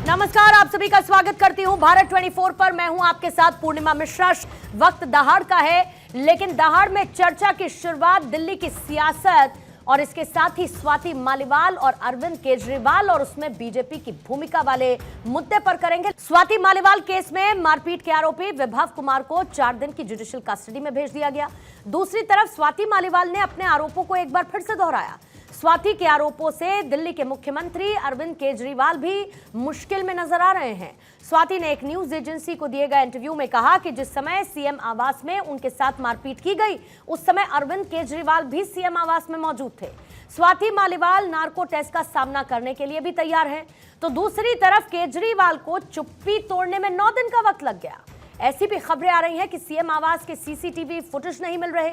नमस्कार, आप सभी का स्वागत करती हूं भारत 24 पर। मैं हूं आपके साथ पूर्णिमा मिश्रा। वक्त दहाड़ का है, लेकिन दहाड़ में चर्चा की शुरुआत दिल्ली की सियासत और इसके साथ ही स्वाति मालीवाल और अरविंद केजरीवाल और उसमें बीजेपी की भूमिका वाले मुद्दे पर करेंगे। स्वाति मालीवाल केस में मारपीट के आरोपी विभव कुमार को 4 दिन की जुडिशियल कस्टडी में भेज दिया गया। दूसरी तरफ स्वाति मालीवाल ने अपने आरोपों को एक बार फिर से दोहराया। स्वाति के आरोपों से दिल्ली के मुख्यमंत्री अरविंद केजरीवाल भी मुश्किल में नजर आ रहे हैं। स्वाति ने एक न्यूज एजेंसी को दिए गए इंटरव्यू में कहा कि जिस समय सीएम आवास में उनके साथ मारपीट की गई, उस समय अरविंद केजरीवाल भी सीएम आवास में मौजूद थे। स्वाति मालीवाल नार्को टेस्ट का सामना करने के लिए भी तैयार है, तो दूसरी तरफ केजरीवाल को चुप्पी तोड़ने में 9 दिन का वक्त लग गया। ऐसी भी खबरें आ रही हैं कि सीएम आवास के सीसीटीवी फुटेज नहीं मिल रहे।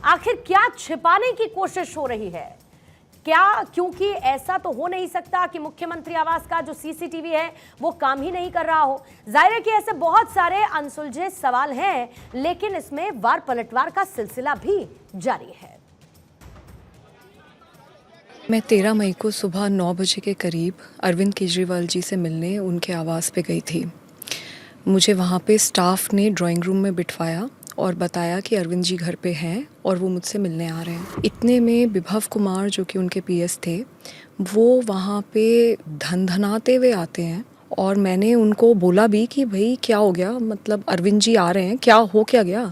आखिर क्या छिपाने की कोशिश हो रही है? क्या क्योंकि ऐसा तो हो नहीं सकता कि मुख्यमंत्री आवास का जो सीसीटीवी है वो काम ही नहीं कर रहा हो। जाहिर है कि ऐसे बहुत सारे अनसुलझे सवाल हैं, लेकिन इसमें वार पलटवार का सिलसिला भी जारी है। मैं 13 मई को सुबह 9 बजे के करीब अरविंद केजरीवाल जी से मिलने उनके आवास पे गई थी। मुझे वहाँ पे स्टाफ ने ड्राइंग रूम में बिठवाया और बताया कि अरविंद जी घर पे हैं और वो मुझसे मिलने आ रहे हैं। इतने में विभव कुमार जो कि उनके पीएस थे, वो वहाँ पे धनधनाते हुए आते हैं और मैंने उनको बोला भी कि भाई क्या हो गया, मतलब अरविंद जी आ रहे हैं, क्या हो क्या गया।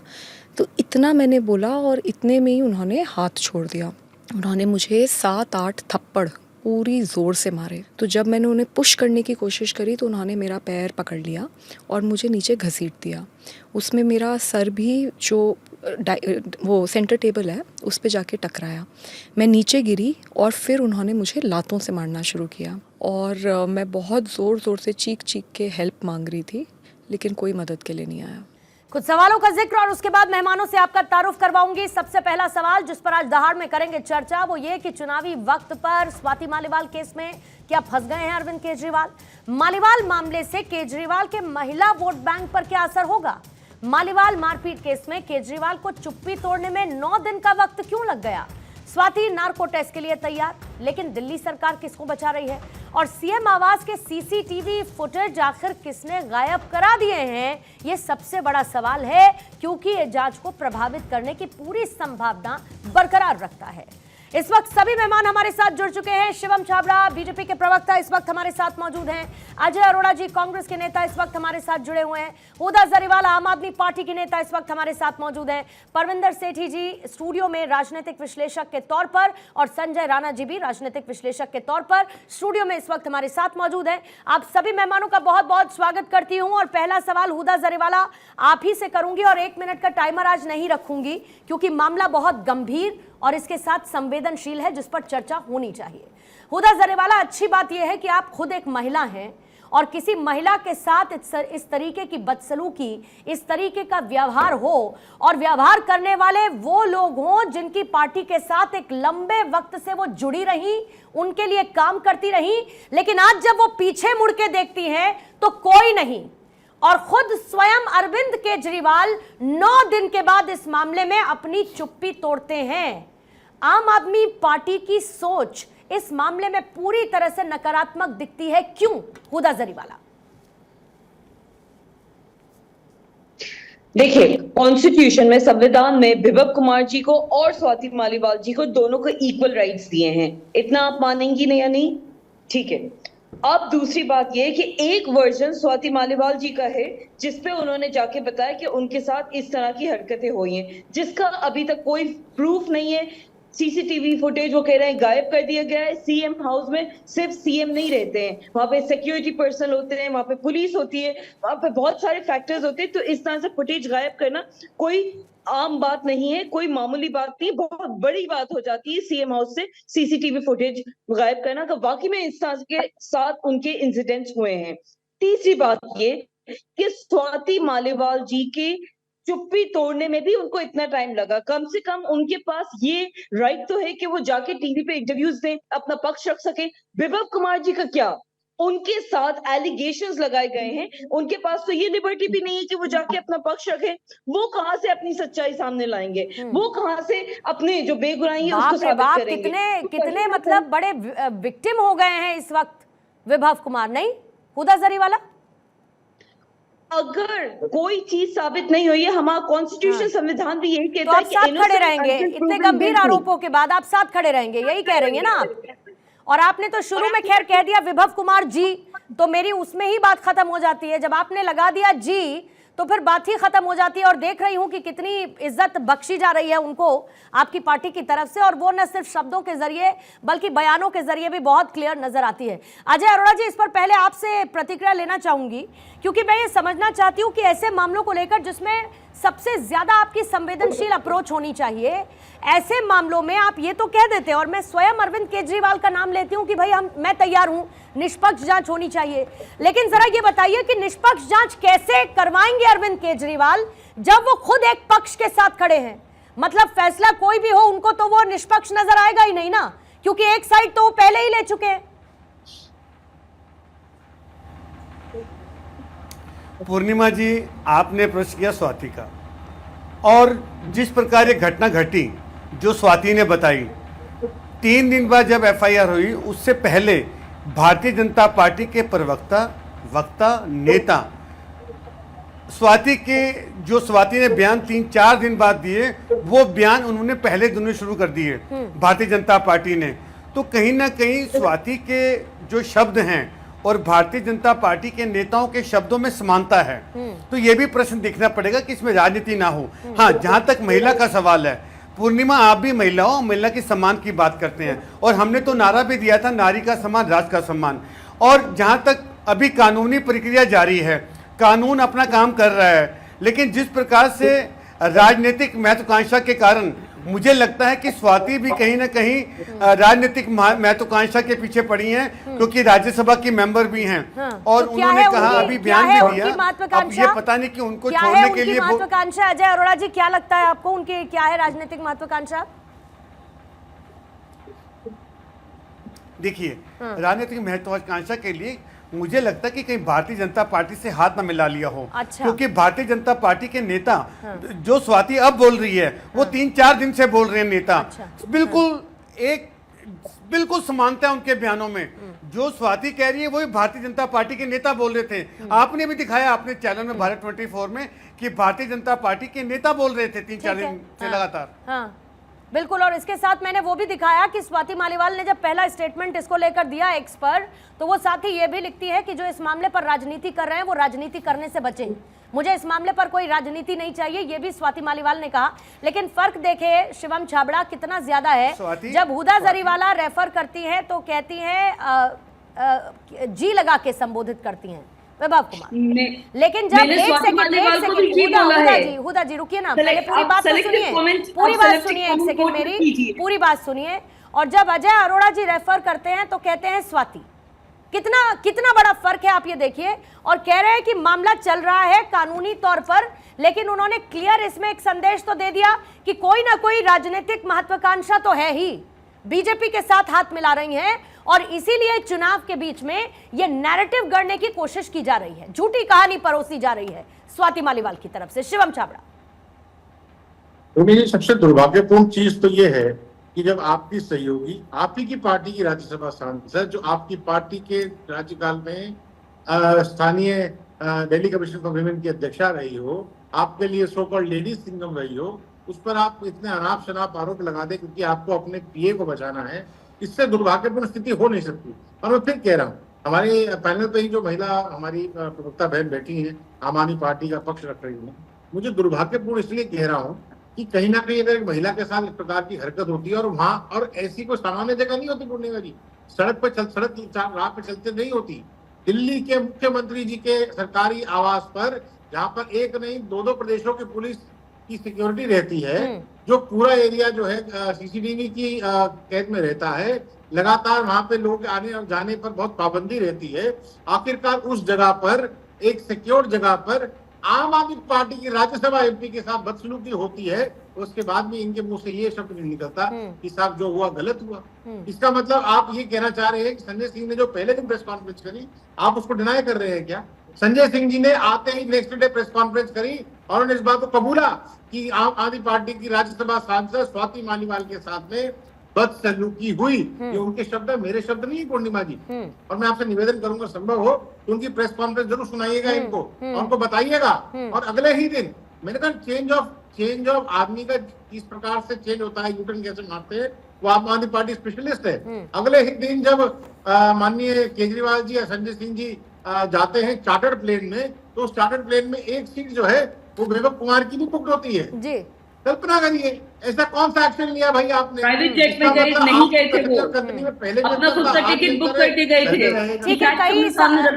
तो इतना मैंने बोला और इतने में ही उन्होंने हाथ छोड़ दिया। उन्होंने मुझे 7-8 थप्पड़ पूरी ज़ोर से मारे। तो जब मैंने उन्हें पुश करने की कोशिश करी तो उन्होंने मेरा पैर पकड़ लिया और मुझे नीचे घसीट दिया। उसमें मेरा सर भी जो वो सेंटर टेबल है उस पे जाके टकराया। मैं नीचे गिरी और फिर उन्होंने मुझे लातों से मारना शुरू किया और मैं बहुत ज़ोर ज़ोर से चीख चीख के हेल्प मांग रही थी, लेकिन कोई मदद के लिए नहीं आया। कुछ सवालों का जिक्र और उसके बाद मेहमानों से आपका तारुफ करवाऊंगी। सबसे पहला सवाल जिस पर आज दहाड़ में करेंगे चर्चा, वो ये कि चुनावी वक्त पर स्वाति मालीवाल केस में क्या फंस गए हैं अरविंद केजरीवाल? मालीवाल मामले से केजरीवाल के महिला वोट बैंक पर क्या असर होगा? मालीवाल मारपीट केस में केजरीवाल को चुप्पी तोड़ने में 9 दिन का वक्त क्यों लग गया? स्वाति नार्को टेस्ट के लिए तैयार, लेकिन दिल्ली सरकार किसको बचा रही है? और सीएम आवास के सीसीटीवी फुटेज आखिर किसने गायब करा दिए हैं? ये सबसे बड़ा सवाल है, क्योंकि ये जांच को प्रभावित करने की पूरी संभावना बरकरार रखता है। इस वक्त सभी मेहमान हमारे साथ जुड़ चुके हैं। शिवम छाबड़ा बीजेपी के प्रवक्ता इस वक्त हमारे साथ मौजूद हैं। अजय अरोड़ा जी कांग्रेस के नेता इस वक्त हमारे साथ जुड़े हुए हैं। हुदा जरीवाल आम आदमी पार्टी के नेता इस वक्त हमारे साथ मौजूद हैं। परविंदर सेठी जी स्टूडियो में राजनीतिक विश्लेषक के तौर पर और संजय राणा जी भी राजनीतिक विश्लेषक के तौर पर स्टूडियो में इस वक्त हमारे साथ मौजूद हैं। आप सभी मेहमानों का बहुत बहुत स्वागत करती हूँ और पहला सवाल हुदा जरीवाला आप ही से करूंगी और 1 मिनट का टाइमर आज नहीं रखूंगी, क्योंकि मामला बहुत गंभीर और इसके साथ संवेदनशील है जिस पर चर्चा होनी चाहिए। हुदा जरीवाला, अच्छी बात यह है कि आप खुद एक महिला हैं और किसी महिला के साथ इस तरीके की बदसलूकी, इस तरीके का व्यवहार हो और व्यवहार करने वाले वो लोग हों जिनकी पार्टी के साथ एक लंबे वक्त से वो जुड़ी रही, उनके लिए काम करती रही, लेकिन आज जब वो पीछे मुड़ के देखती हैं तो कोई नहीं। और खुद स्वयं अरविंद केजरीवाल 9 दिन के बाद इस मामले में अपनी चुप्पी तोड़ते हैं। आम आदमी पार्टी की सोच इस मामले में पूरी तरह से नकारात्मक दिखती है, क्यों? हुदा जरीवाला। देखिए, कॉन्स्टिट्यूशन में, संविधान में विभव कुमार जी को और स्वाति मालीवाल जी को दोनों को इक्वल राइट्स दिए हैं। इतना आप मानेंगी नहीं या नहीं? ठीक है। अब दूसरी बात यह कि एक वर्जन स्वाति मालीवाल जी का है जिसपे उन्होंने जाके बताया कि उनके साथ इस तरह की हरकतें हुई हैं, जिसका अभी तक कोई प्रूफ नहीं है। सीसीटीवी फुटेज वो कह रहे हैं गायब कर दिया गया है। सीएम हाउस में सिर्फ सीएम नहीं रहते हैं, वहां पे सिक्योरिटी पर्सन होते हैं, वहां पे पुलिस होती है, वहां पे बहुत सारे फैक्टर्स होते हैं। तो इस तरह से फुटेज गायब करना कोई आम बात नहीं है, कोई मामूली बात नहीं, बहुत बड़ी बात हो जाती है सीएम हाउस से सीसीटीवी फुटेज गायब करना। तो वाकई में इस तरह के साथ उनके इंसिडेंट्स हुए हैं। तीसरी बात ये कि स्वाति मालीवाल जी के चुप्पी तोड़ने में भी उनको इतना टाइम लगा। कम से कम उनके पास ये राइट तो है कि वो जाके टीवी पे इंटरव्यूज दें, अपना पक्ष रख सके। विभव कुमार जी का क्या? उनके साथ एलिगेशंस लगाए गए हैं, उनके पास तो ये लिबर्टी भी नहीं है कि वो जाके अपना पक्ष रखें। वो कहां से अपनी सच्चाई सामने लाएंगे? वो कहां से अपने जो बेगुनाही है उसको साबित करेंगे? कितने मतलब बड़े विक्टिम हो गए हैं इस वक्त विभव कुमार, नहीं हुदा जरीवाला? अगर कोई चीज साबित नहीं हुई है, हमारा कॉन्स्टिट्यूशन संविधान भी यही तो कहता है आप कि साथ खड़े innocent रहेंगे, until इतने proven गंभीर guilty। आरोपों के बाद आप साथ खड़े रहेंगे, यही कह रही है ना आप? और आपने तो शुरू में खैर कह दिया विभव कुमार जी, तो मेरी उसमें ही बात खत्म हो जाती है। जब आपने लगा दिया जी तो फिर बात ही खत्म हो जाती है। और देख रही हूं कि कितनी इज्जत बख्शी जा रही है उनको आपकी पार्टी की तरफ से, और वो न सिर्फ शब्दों के जरिए बल्कि बयानों के जरिए भी बहुत क्लियर नजर आती है। अजय अरोड़ा जी, इस पर पहले आपसे प्रतिक्रिया लेना चाहूंगी, क्योंकि मैं ये समझना चाहती हूं कि ऐसे मामलों को लेकर जिसमें सबसे ज्यादा आपकी संवेदनशील अप्रोच होनी चाहिए, ऐसे मामलों में आप ये तो कह देते हैं, और मैं स्वयं अरविंद केजरीवाल का नाम लेती हूं कि भाई मैं तैयार हूं, निष्पक्ष जांच होनी चाहिए। लेकिन जरा ये बताइए कि निष्पक्ष जांच कैसे करवाएंगे अरविंद केजरीवाल जब वो खुद एक पक्ष के साथ खड़े हैं? मतलब फैसला कोई भी हो, उनको तो वो निष्पक्ष नजर आएगा ही नहीं ना, क्योंकि एक साइड तो वो पहले ही ले चुके हैं। पूर्णिमा जी, आपने प्रश्न किया स्वाति का, और जिस प्रकार ये घटना घटी जो स्वाति ने बताई, 3 दिन बाद जब एफआईआर हुई, उससे पहले भारतीय जनता पार्टी के प्रवक्ता, वक्ता, नेता स्वाति ने बयान 3-4 दिन बाद दिए, वो बयान उन्होंने पहले दिन में शुरू कर दिए भारतीय जनता पार्टी ने। तो कहीं ना कहीं स्वाति के जो शब्द हैं और भारतीय जनता पार्टी के नेताओं के शब्दों में समानता है। तो ये भी प्रश्न देखना पड़ेगा कि इसमें राजनीति ना हो। हाँ, जहां तक महिला का सवाल है, पूर्णिमा आप भी महिला हो, महिला के सम्मान की बात करते हैं, और हमने तो नारा भी दिया था, नारी का सम्मान राष्ट्र का सम्मान। और जहां तक अभी कानूनी प्रक्रिया जारी है, कानून अपना काम कर रहा है, लेकिन जिस प्रकार से राजनीतिक महत्वाकांक्षा के कारण मुझे लगता है कि स्वाति भी कहीं ना कहीं राजनीतिक महत्वाकांक्षा के पीछे पड़ी हैं, क्योंकि राज्यसभा की मेंबर भी हैं। हाँ, और तो उन्होंने कहा, अभी बयान भी दिया, अब ये पता नहीं कि उनको छोड़ने के लिए महत्वाकांक्षा। अजय अरोड़ा जी, क्या लगता है आपको, उनकी क्या है राजनीतिक महत्वाकांक्षा? देखिए, राजनीतिक महत्वाकांक्षा के लिए मुझे लगता है कि कहीं भारतीय जनता पार्टी से हाथ न मिला लिया हो। अच्छा। क्योंकि भारतीय जनता पार्टी के नेता, जो स्वाति अब बोल रही है, वो 3-4 दिन से बोल रहे हैं नेता। अच्छा। बिल्कुल समानता है उनके बयानों में। जो स्वाति कह रही है वही भारतीय जनता पार्टी के नेता बोल रहे थे। आपने भी दिखाया अपने चैनल में भारत 24 में कि भारतीय जनता पार्टी के नेता बोल रहे थे 3-4 दिन से लगातार। हाँ, बिल्कुल। और इसके साथ मैंने वो भी दिखाया कि स्वाति मालीवाल ने जब पहला स्टेटमेंट इसको लेकर दिया एक्स पर, तो वो साथ ही ये भी लिखती है कि जो इस मामले पर राजनीति कर रहे हैं वो राजनीति करने से बचें, मुझे इस मामले पर कोई राजनीति नहीं चाहिए, ये भी स्वाति मालीवाल ने कहा। लेकिन फर्क देखे शिवम छाबड़ा कितना ज्यादा है, जब हुदा जरीवाला रेफर करती है तो कहती है जी लगा के संबोधित करती हैं विभव कुमार। लेकिन जब एक सेकंड हुदा जी रुकिए ना, पहले पूरी बात तो सुनिए, पूरी बात सुनिए, एक सेकंड मेरी पूरी बात सुनिए। और जब अजय अरोड़ा जी रेफर करते हैं तो कहते हैं स्वाति। कितना बड़ा फर्क है आप ये देखिए। और कह रहे हैं कि मामला चल रहा है कानूनी तौर पर, लेकिन उन्होंने क्लियर इसमें एक संदेश तो दे दिया कि कोई ना कोई राजनीतिक महत्वाकांक्षा तो है ही, बीजेपी के साथ हाथ मिला रही हैं, और इसीलिए चुनाव के बीच में ये नैरेटिव गढ़ने की कोशिश की जा रही है, झूठी कहानी परोसी जा रही है स्वाति मालीवाल की तरफ से। शिवम छाबड़ा, तो मेरी सबसे दुर्भाग्यपूर्ण चीज तो ये है कि जब आपकी सहयोगी, आप ही की पार्टी की राज्यसभा सांसद, जो आपकी पार्टी के राज्यकाल में स्थानीय दिल्ली कमीशन फॉर विमेन की अध्यक्षा रही हो, आपके लिए सो कॉल्ड लेडीज सिंगम रही हो, उस पर आप इतने अनाप शनाप आरोप लगा दे क्योंकि आपको अपने पीए को बचाना है, इससे दुर्भाग्यपूर्ण स्थिति हो नहीं सकती। और मैं फिर कह रहा हूँ, हमारे पैनल पे ही जो महिला हमारी प्रवक्ता बहन बैठी हैं, आम आदमी पार्टी का पक्ष रख रही है, मुझे दुर्भाग्यपूर्ण इसलिए कह रहा हूँ कि कहीं ना कहीं अगर एक महिला के साथ इस प्रकार की हरकत होती है, और वहां, और ऐसी कोई सामान्य जगह नहीं होती पूर्णिमा जी, सड़क राह पे चलते नहीं होती। दिल्ली के मुख्यमंत्री जी के सरकारी आवास पर, जहाँ पर एक नहीं 2 प्रदेशों की पुलिस की सिक्योरिटी रहती है, जो पूरा एरिया जो है सीसीटीवी की कैद में रहता है, लगातार वहां पे लोग आने और जाने पर बहुत पाबंदी रहती है। आखिरकार उस जगह पर, एक सिक्योर जगह पर, आम आदमी पार्टी की राज्यसभा एमपी के साथ बदसलूकी होती है, उसके बाद भी इनके मुंह से ये शब्द नहीं निकलता कि साहब जो हुआ गलत हुआ। इसका मतलब आप ये कहना चाह रहे हैं कि संजय सिंह ने जो पहले दिन प्रेस कॉन्फ्रेंस करी, आप उसको डिनाई कर रहे हैं क्या? संजय सिंह जी ने आते ही नेक्स्ट डे प्रेस कॉन्फ्रेंस करी और उन्होंने इस बात को कबूला कि आम आदमी पार्टी की राज्यसभा सांसद स्वाति मालीवाल के साथ में बदसलूकी हुई, ये उनके शब्द है, मेरे शब्द नहीं है पूर्णिमा जी। और मैं आपसे निवेदन करूंगा संभव हो तो उनकी प्रेस कॉन्फ्रेंस जरूर सुनाइएगा इनको और उनको बताइएगा। और अगले ही दिन मैंने कहा चेंज ऑफ आदमी का किस प्रकार से चेंज होता है, यूटर्न कैसे मारते हैं, वो आम आदमी पार्टी स्पेशलिस्ट है। अगले ही दिन जब माननीय केजरीवाल जी या संजय सिंह जी जाते हैं चार्टर्ड प्लेन में, तो उस चार्टर्ड प्लेन में एक सीट जो है वो विवेक कुमार की भी बुक होती है जी। कल्पना करिए ऐसा कौन सा एक्शन लिया भाई आपने? प्राइवेट जेट में गए नहीं गए थे वो, पहले अपना खुद का टिकट बुक करके गए थे। ठीक है, कई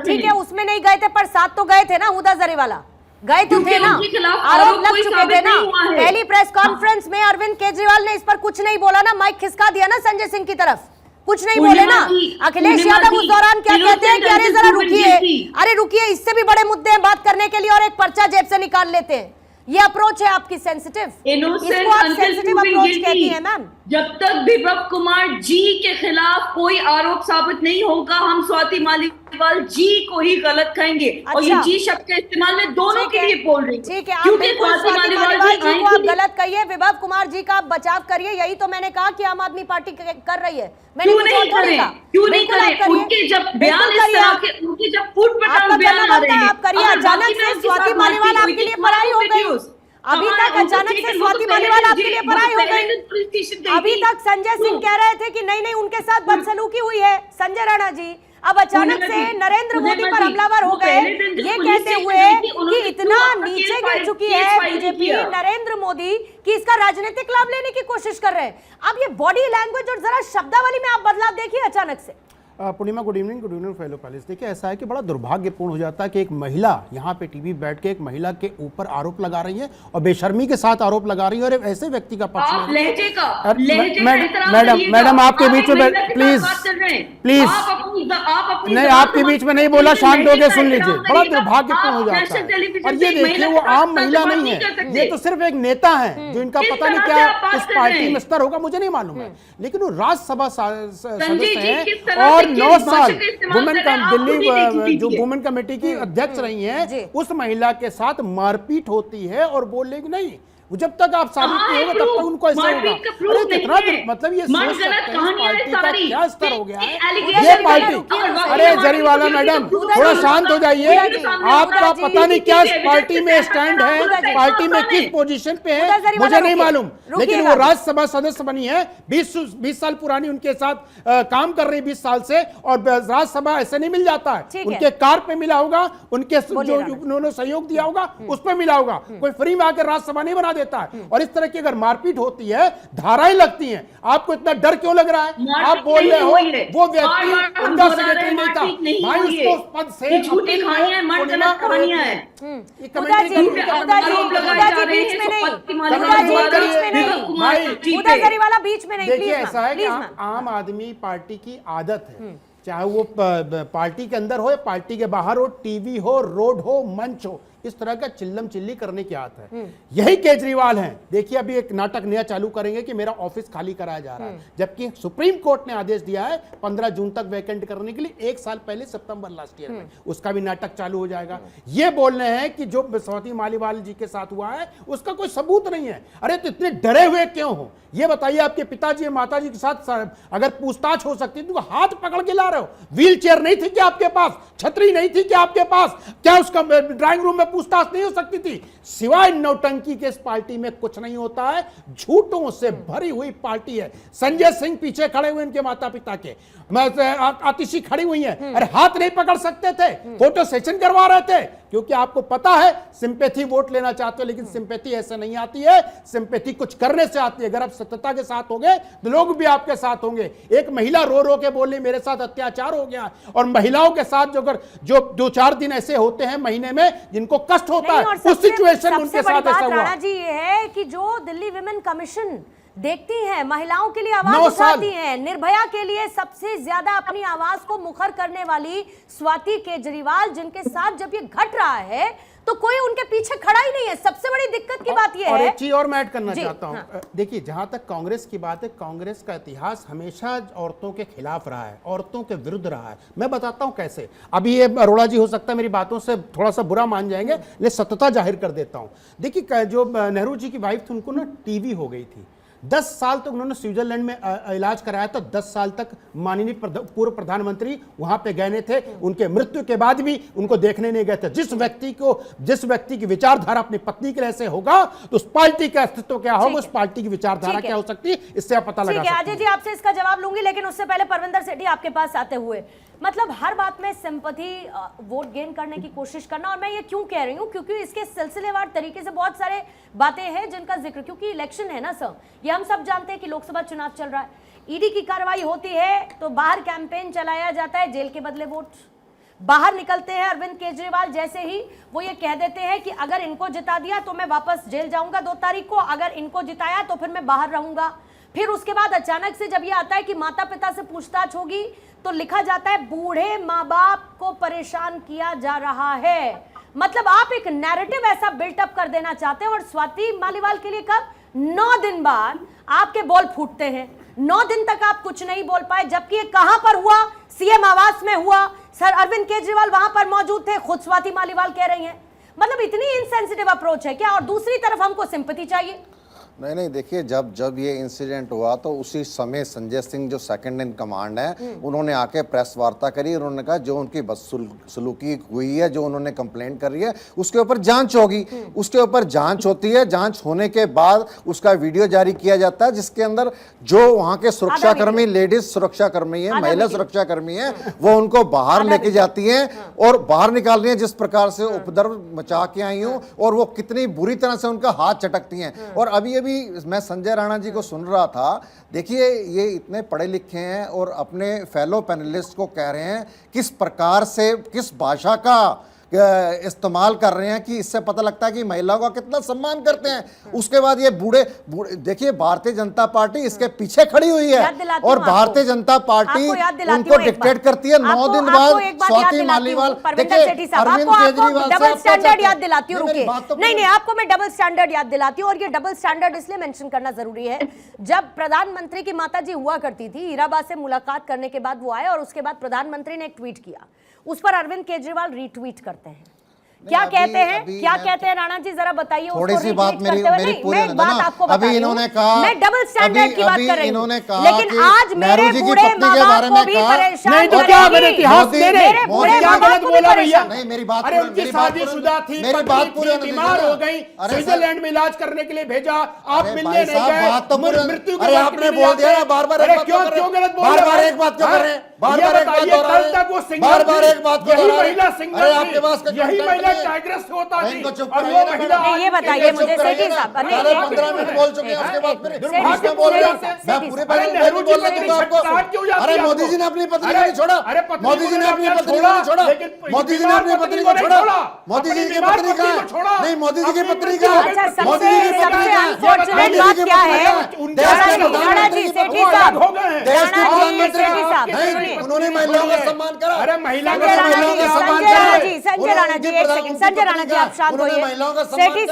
ठीक है उसमें नहीं गए थे पर साथ तो गए थे ना, हुदा जरीवाला गए तो थे ना, आरोप लग चुके थे ना। पहली प्रेस कॉन्फ्रेंस में अरविंद केजरीवाल ने इस पर कुछ नहीं बोला ना, माइक खिसका दिया ना संजय सिंह की तरफ, कुछ नहीं बोले ना। अखिलेश यादव उस दौरान क्या कहते हैं कि अरे जरा रुकिए, अरे रुकिए, इससे भी बड़े मुद्दे हैं बात करने के लिए, और एक पर्चा जेब से निकाल लेते हैं। ये अप्रोच है आपकी सेंसिटिव, इसको आप सेंसिटिव अप्रोच कहती हैं मैम। जब तक विभव कुमार जी के खिलाफ कोई आरोप साबित नहीं होगा, हम स्वाति मालीवाल जी को ही गलत कहेंगे। अच्छा। और ये जी शब्द के इस्तेमाल में दोनों के लिए बोल रही हूँ। ठीक है, आप बिल्कुल स्वाति मालीवाल जी को आप गलत कहिए, विभव कुमार जी का आप बचाव करिए, यही तो मैंने कहा कि आम आदमी पार्टी कर रही है। क्यों नहीं करें? उनके जब बयान इस तरह के, उनके जब फूट पटांग बयान आ रहे हैं, आप करिए। अचानक से स्वाति मालीवाल आपके लिए पराई हो गई, अभी तक अचानक से स्वाति मालीवाल आपके लिए पराई हो गई। अभी तक संजय सिंह कह रहे थे कि नहीं नहीं उनके साथ बदसलूकी हुई है संजय राणा जी, अब अचानक से नरेंद्र मोदी पर हमलावर हो गए, ये कहते हुए कि इतना नीचे गिर चुकी है बीजेपी, नरेंद्र मोदी, कि इसका राजनीतिक लाभ लेने की कोशिश कर रहे हैं। अब ये बॉडी लैंग्वेज और जरा शब्दावली में आप बदलाव देखिए अचानक से। पूर्णिमा गुड इवनिंग फेलो पैलेस। देखिए ऐसा है कि बड़ा दुर्भाग्यपूर्ण हो जाता है कि एक महिला यहाँ पे टीवी बैठ के एक महिला के ऊपर आरोप लगा रही है और बेशर्मी के साथ आरोप लगा रही है, और ऐसे व्यक्ति का पक्ष मैडम आपके बीच में प्लीज नहीं, आपके बीच में नहीं बोला, शांत हो गए, सुन लीजिए। बड़ा दुर्भाग्यपूर्ण हो जाता है। और ये देखिए वो आम महिला नहीं है, ये तो सिर्फ एक नेता है जो इनका पता नहीं क्या उस पार्टी में स्तर होगा, मुझे नहीं मालूम है, लेकिन वो राज्यसभा सदस्य है और 9 साल दिल्ली जो वुमेन कमेटी की अध्यक्ष रही हैं, उस महिला के साथ मारपीट होती है और बोल रही नहीं, जब तक आप साबित नहीं होगा तब तक उनको ऐसे होगा। अरे कितना मतलब ये सोच सकते हैं पार्टी का क्या स्तर हो गया है ये पार्टी। अरे जरीवाला मैडम थोड़ा शांत हो जाइए, आपका पता नहीं क्या पार्टी में स्टैंड है, पार्टी में किस पोजीशन पे है मुझे नहीं मालूम, लेकिन वो राज्यसभा सदस्य बनी है, 20 साल पुरानी उनके साथ काम कर रही 20 साल से, और राज्यसभा ऐसे नहीं मिल जाता है, उनके कार पे मिला होगा, उनके जो उन्होंने सहयोग दिया होगा उस पर मिला होगा, कोई फ्री में आकर राज्यसभा नहीं बना देता है। और इस तरह की अगर मारपीट होती है, धाराएं लगती हैं, आपको इतना डर क्यों लग रहा है? आप बोल रहे हो वो व्यक्ति उनका सेक्रेटरी नहीं था भाई, उसको उस पद से देखिए ऐसा है कि आम आदमी पार्टी की आदत है, चाहे वो पार्टी के अंदर हो या पार्टी के बाहर हो, टीवी हो, रोड हो, मंच हो, इस तरह का चिल्लम चिल्ली करने की आदत है। यही केजरीवाल हैं। देखिए अभी एक नाटक नया चालू करेंगे कि मेरा ऑफिस खाली कराया जा रहा है, जबकि सुप्रीम कोर्ट ने आदेश दिया है 15 जून तक वैकेंट करने के लिए, 1 साल पहले सितंबर लास्ट ईयर में उसका भी नाटक चालू हो जाएगा। ये बोल रहे हैं कि जो स्वाति मालीवाल जी के साथ हुआ है उसका कोई सबूत नहीं है। अरे तो इतने डरे हुए क्यों हो? ये बताइए, आपके पिताजी या माताजी के साथ अगर पूछताछ हो सकती तो हाथ पकड़ के ला रहे हो? व्हील चेयर नहीं थी क्या आपके पास? छतरी नहीं थी क्या आपके पास? क्या उसका ड्राइंग रूम में पूछताछ नहीं हो सकती थी? सिवाय नौटंकी के इस पार्टी में कुछ नहीं होता है, झूठों से भरी हुई पार्टी है। संजय सिंह पीछे खड़े हुए इनके माता पिता के, आतिशी खड़ी हुई है, अरे हाथ नहीं पकड़ सकते थे, फोटो सेशन करवा रहे थे, क्योंकि आपको पता है सिंपैथी वोट लेना चाहते हो, लेकिन सिंपैथी ऐसे नहीं आती है, सिंपैथी कुछ करने से आती है। अगर आप सत्यता के साथ होंगे तो लोग भी आपके साथ होंगे। एक महिला रो रो के बोली मेरे साथ अत्याचार हो गया, और महिलाओं के साथ जो 2-4 दिन ऐसे होते हैं महीने में जिनको कष्ट होता है, उस सिचुएशन में उनके साथ ऐसा हुआ। राणा जी ये है कि जो दिल्ली विमेन कमीशन देखती हैं, महिलाओं के लिए आवाज उठाती हैं, निर्भया के लिए सबसे ज्यादा अपनी आवाज को मुखर करने वाली स्वाति केजरीवाल, जिनके साथ जब ये घट रहा है तो कोई उनके पीछे खड़ा ही नहीं है। सबसे बड़ी दिक्कत की बात यह है। और एक चीज और मैं ऐड करना चाहता हूं। हाँ। देखिए जहां तक कांग्रेस की बात है, कांग्रेस का इतिहास हमेशा औरतों के खिलाफ रहा है, औरतों के विरुद्ध रहा है। मैं बताता हूं कैसे। अभी ये अरोड़ा जी हो सकता है मेरी बातों से थोड़ा सा बुरा मान जाएंगे, लेकिन सत्यता जाहिर कर देता हूं। देखिए जो नेहरू जी की वाइफ थी उनको ना टीबी हो गई थी, 10 साल तक उन्होंने स्विट्जरलैंड में इलाज कराया, तो 10 साल तक माननीय पूर्व प्रधानमंत्री वहां पे गए नहीं थे। उनके मृत्यु के बाद भी उनको देखने नहीं गए थे। जिस व्यक्ति की विचारधारा अपनी पत्नी के से होगा, तो उस पार्टी का अस्तित्व क्या होगा, उस पार्टी की विचारधारा क्या हो सकती है, इससे आप पता लगा सकते हैं। अजय जी, आपसे इसका जवाब लूंगी, लेकिन उससे पहले परविंदर सेठी आपके पास आते हुए, मतलब हर बात में सिंपैथी वोट गेन करने की कोशिश करना, और मैं ये क्यों कह रही हूं, क्योंकि इसके सिलसिलेवार तरीके से बहुत सारे बातें हैं जिनका जिक्र, क्योंकि इलेक्शन है ना सर, ये हम सब जानते हैं कि लोकसभा चुनाव चल रहा है, ईडी की कार्रवाई होती है तो बाहर कैंपेन चलाया जाता है, जेल के बदले वोट। बाहर निकलते हैं अरविंद केजरीवाल, जैसे ही वो ये कह देते हैं कि अगर इनको जिता दिया तो मैं वापस जेल जाऊंगा 2 तारीख को, अगर इनको जिताया तो फिर मैं बाहर रहूंगा। फिर उसके बाद अचानक से जब ये आता है कि माता पिता से पूछताछ होगी, तो लिखा जाता है बूढ़े माँ बाप को परेशान किया जा रहा है। मतलब आप एक नैरेटिव ऐसा बिल्टअप कर देना चाहते हैं, और स्वाति मालीवाल के लिए कब 9 दिन बाद आपके बॉल फूटते हैं। 9 दिन तक आप कुछ नहीं बोल पाए, जबकि ये कहां पर हुआ, सीएम आवास में हुआ, सर अरविंद केजरीवाल वहां पर मौजूद थे, खुद स्वाति मालीवाल कह रही हैं। मतलब इतनी इनसेंसिटिव अप्रोच है क्या? और दूसरी तरफ हमको सिंपैथी चाहिए। नहीं, देखिए, जब ये इंसिडेंट हुआ तो उसी समय संजय सिंह जो सेकंड इन कमांड है, उन्होंने आके प्रेस वार्ता करी। उन्होंने कहा जो उनकी बदसलूकी हुई है, जो उन्होंने कंप्लेंट करी है, उसके ऊपर जांच होगी। उसके ऊपर जांच होती है, जांच होने के बाद उसका वीडियो जारी किया जाता है, जिसके अंदर जो वहां के सुरक्षाकर्मी, लेडीज सुरक्षाकर्मी है, महिला सुरक्षाकर्मी है, वो उनको बाहर लेके जाती है और बाहर निकाल रही है, जिस प्रकार से उपद्रव मचा के आई हूं, और वो कितनी बुरी तरह से उनका हाथ चटकती हैं। और अभी मैं संजय राणा जी को सुन रहा था, देखिए ये इतने पढ़े लिखे हैं और अपने फेलो पैनलिस्ट को कह रहे हैं किस प्रकार से, किस भाषा का इस्तेमाल कर रहे हैं, कि इससे पता लगता है कि महिलाओं का कितना सम्मान करते हैं। उसके बाद ये बूढ़े देखिए, भारतीय जनता पार्टी इसके पीछे खड़ी हुई है, और भारतीय जनता पार्टी उनको डिक्टेट करती है। 9 दिन बाद स्वाति मालीवाल, देखिए अरविंद केजरीवाल डबल स्टैंडर्ड याद दिलाती हूँ, रुकिए, नहीं, आपको मैं डबल स्टैंडर्ड याद दिलाती हूँ, और ये डबल स्टैंडर्ड इसलिए मेंशन करना जरूरी है। जब प्रधानमंत्री की माताजी हुआ करती थी, हीराबा से मुलाकात करने के बाद वो आए, और उसके बाद प्रधानमंत्री ने एक ट्वीट किया, उस पर अरविंद केजरीवाल रीट्वीट करते हैं। क्या कहते हैं, क्या कहते हैं राणा जी, जरा बताइए। थोड़ी सी बात मेरी पूरी मैं एक बात आपको बता अभी इन्होंने कहा, मैं डबल स्टैंडर्ड की बात कर रही हूं, लेकिन कि आज मेरे बूढ़े माँ बाप को भी परेशान नहीं, तो क्या मेरे इतिहास मेरे बूढ़े माँ बाप को भी परेशान। नहीं, मेरी बात, अरे उनकी शादीशुदा थी, मेरी बात पूरी, बीमार हो गई, स्विट्जरलैंड में इलाज करने के लिए भेजा, आप मिलने नहीं गए, मृत्यु अरे आपने बोल दिया ना, बार-बार क्यों गलत बोल रहे हैं? बार-बार एक बात क्यों कर रहे हैं? बार-बार एक बात दोहरा रहे हैं, बार-बार एक बात क्यों दोहरा रहे हैं? अरे आपके पास यही महिला टाइग्रेस होता थी, और वो महिला, ये बताइए मुझे सेठी साहब, 15 मिनट बोल चुके हैं, उसके बाद फिर बोल रहे हैं, मैं पूरे नेहरू जी बोलने दूंगा आपको। अरे मोदी जी ने अपनी पत्नी को नहीं छोड़ा, मोदी जी ने अपनी पत्नी को नहीं छोड़ा, मोदी जी ने अपनी पत्नी को छोड़ा, मोदी जी की पत्नी कहाँ है? नहीं, मोदी जी की पत्नी कहाँ है? मोदी जी की पत्नी कहाँ है? अनफॉर्चुनेट बात क्या है राणा जी, सेठी साहब, देश के प्रधानमंत्री नहीं, उन्होंने महिलाओं का सम्मान करा। अरे महिला संजय राणा जी एक सेकंड, संजय राणा जी आप शांत होइए। सेठी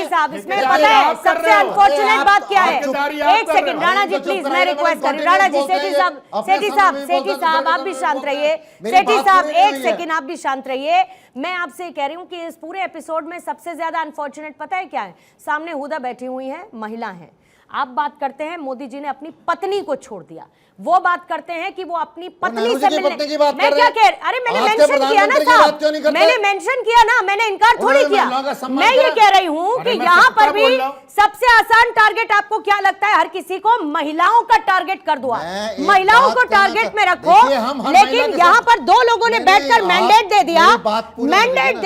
साहब इसमें पता है सबसे अनफॉर्चुनेट बात क्या है? एक सेकंड राणा जी प्लीज, मैं रिक्वेस्ट कर रही हूँ, राणा जी, सेठी साहब आप भी शांत रहिए। सेठी साहब एक सेकंड आप भी शांत रहिए। मैं आपसे कह रही हूँ कि इस पूरे एपिसोड में सबसे ज्यादा अनफॉर्चुनेट पता है क्या है? सामने हुदा बैठी हुई है, महिला है। आप बात करते हैं मोदी जी ने अपनी पत्नी को छोड़ दिया, वो बात करते हैं कि वो अपनी पत्नी से मिलने, मैं क्या कह, अरे मैंने मेंशन किया ना साहब, मैंने मेंशन किया ना, मैंने इनकार थोड़ी किया। मैं ये कह रही हूँ कि यहाँ पर भी सबसे आसान टारगेट आपको क्या लगता है? हर किसी को महिलाओं का टारगेट कर दो, महिलाओं को टारगेट में रखो। लेकिन यहाँ पर 2 लोगों ने बैठकर मैंडेट दे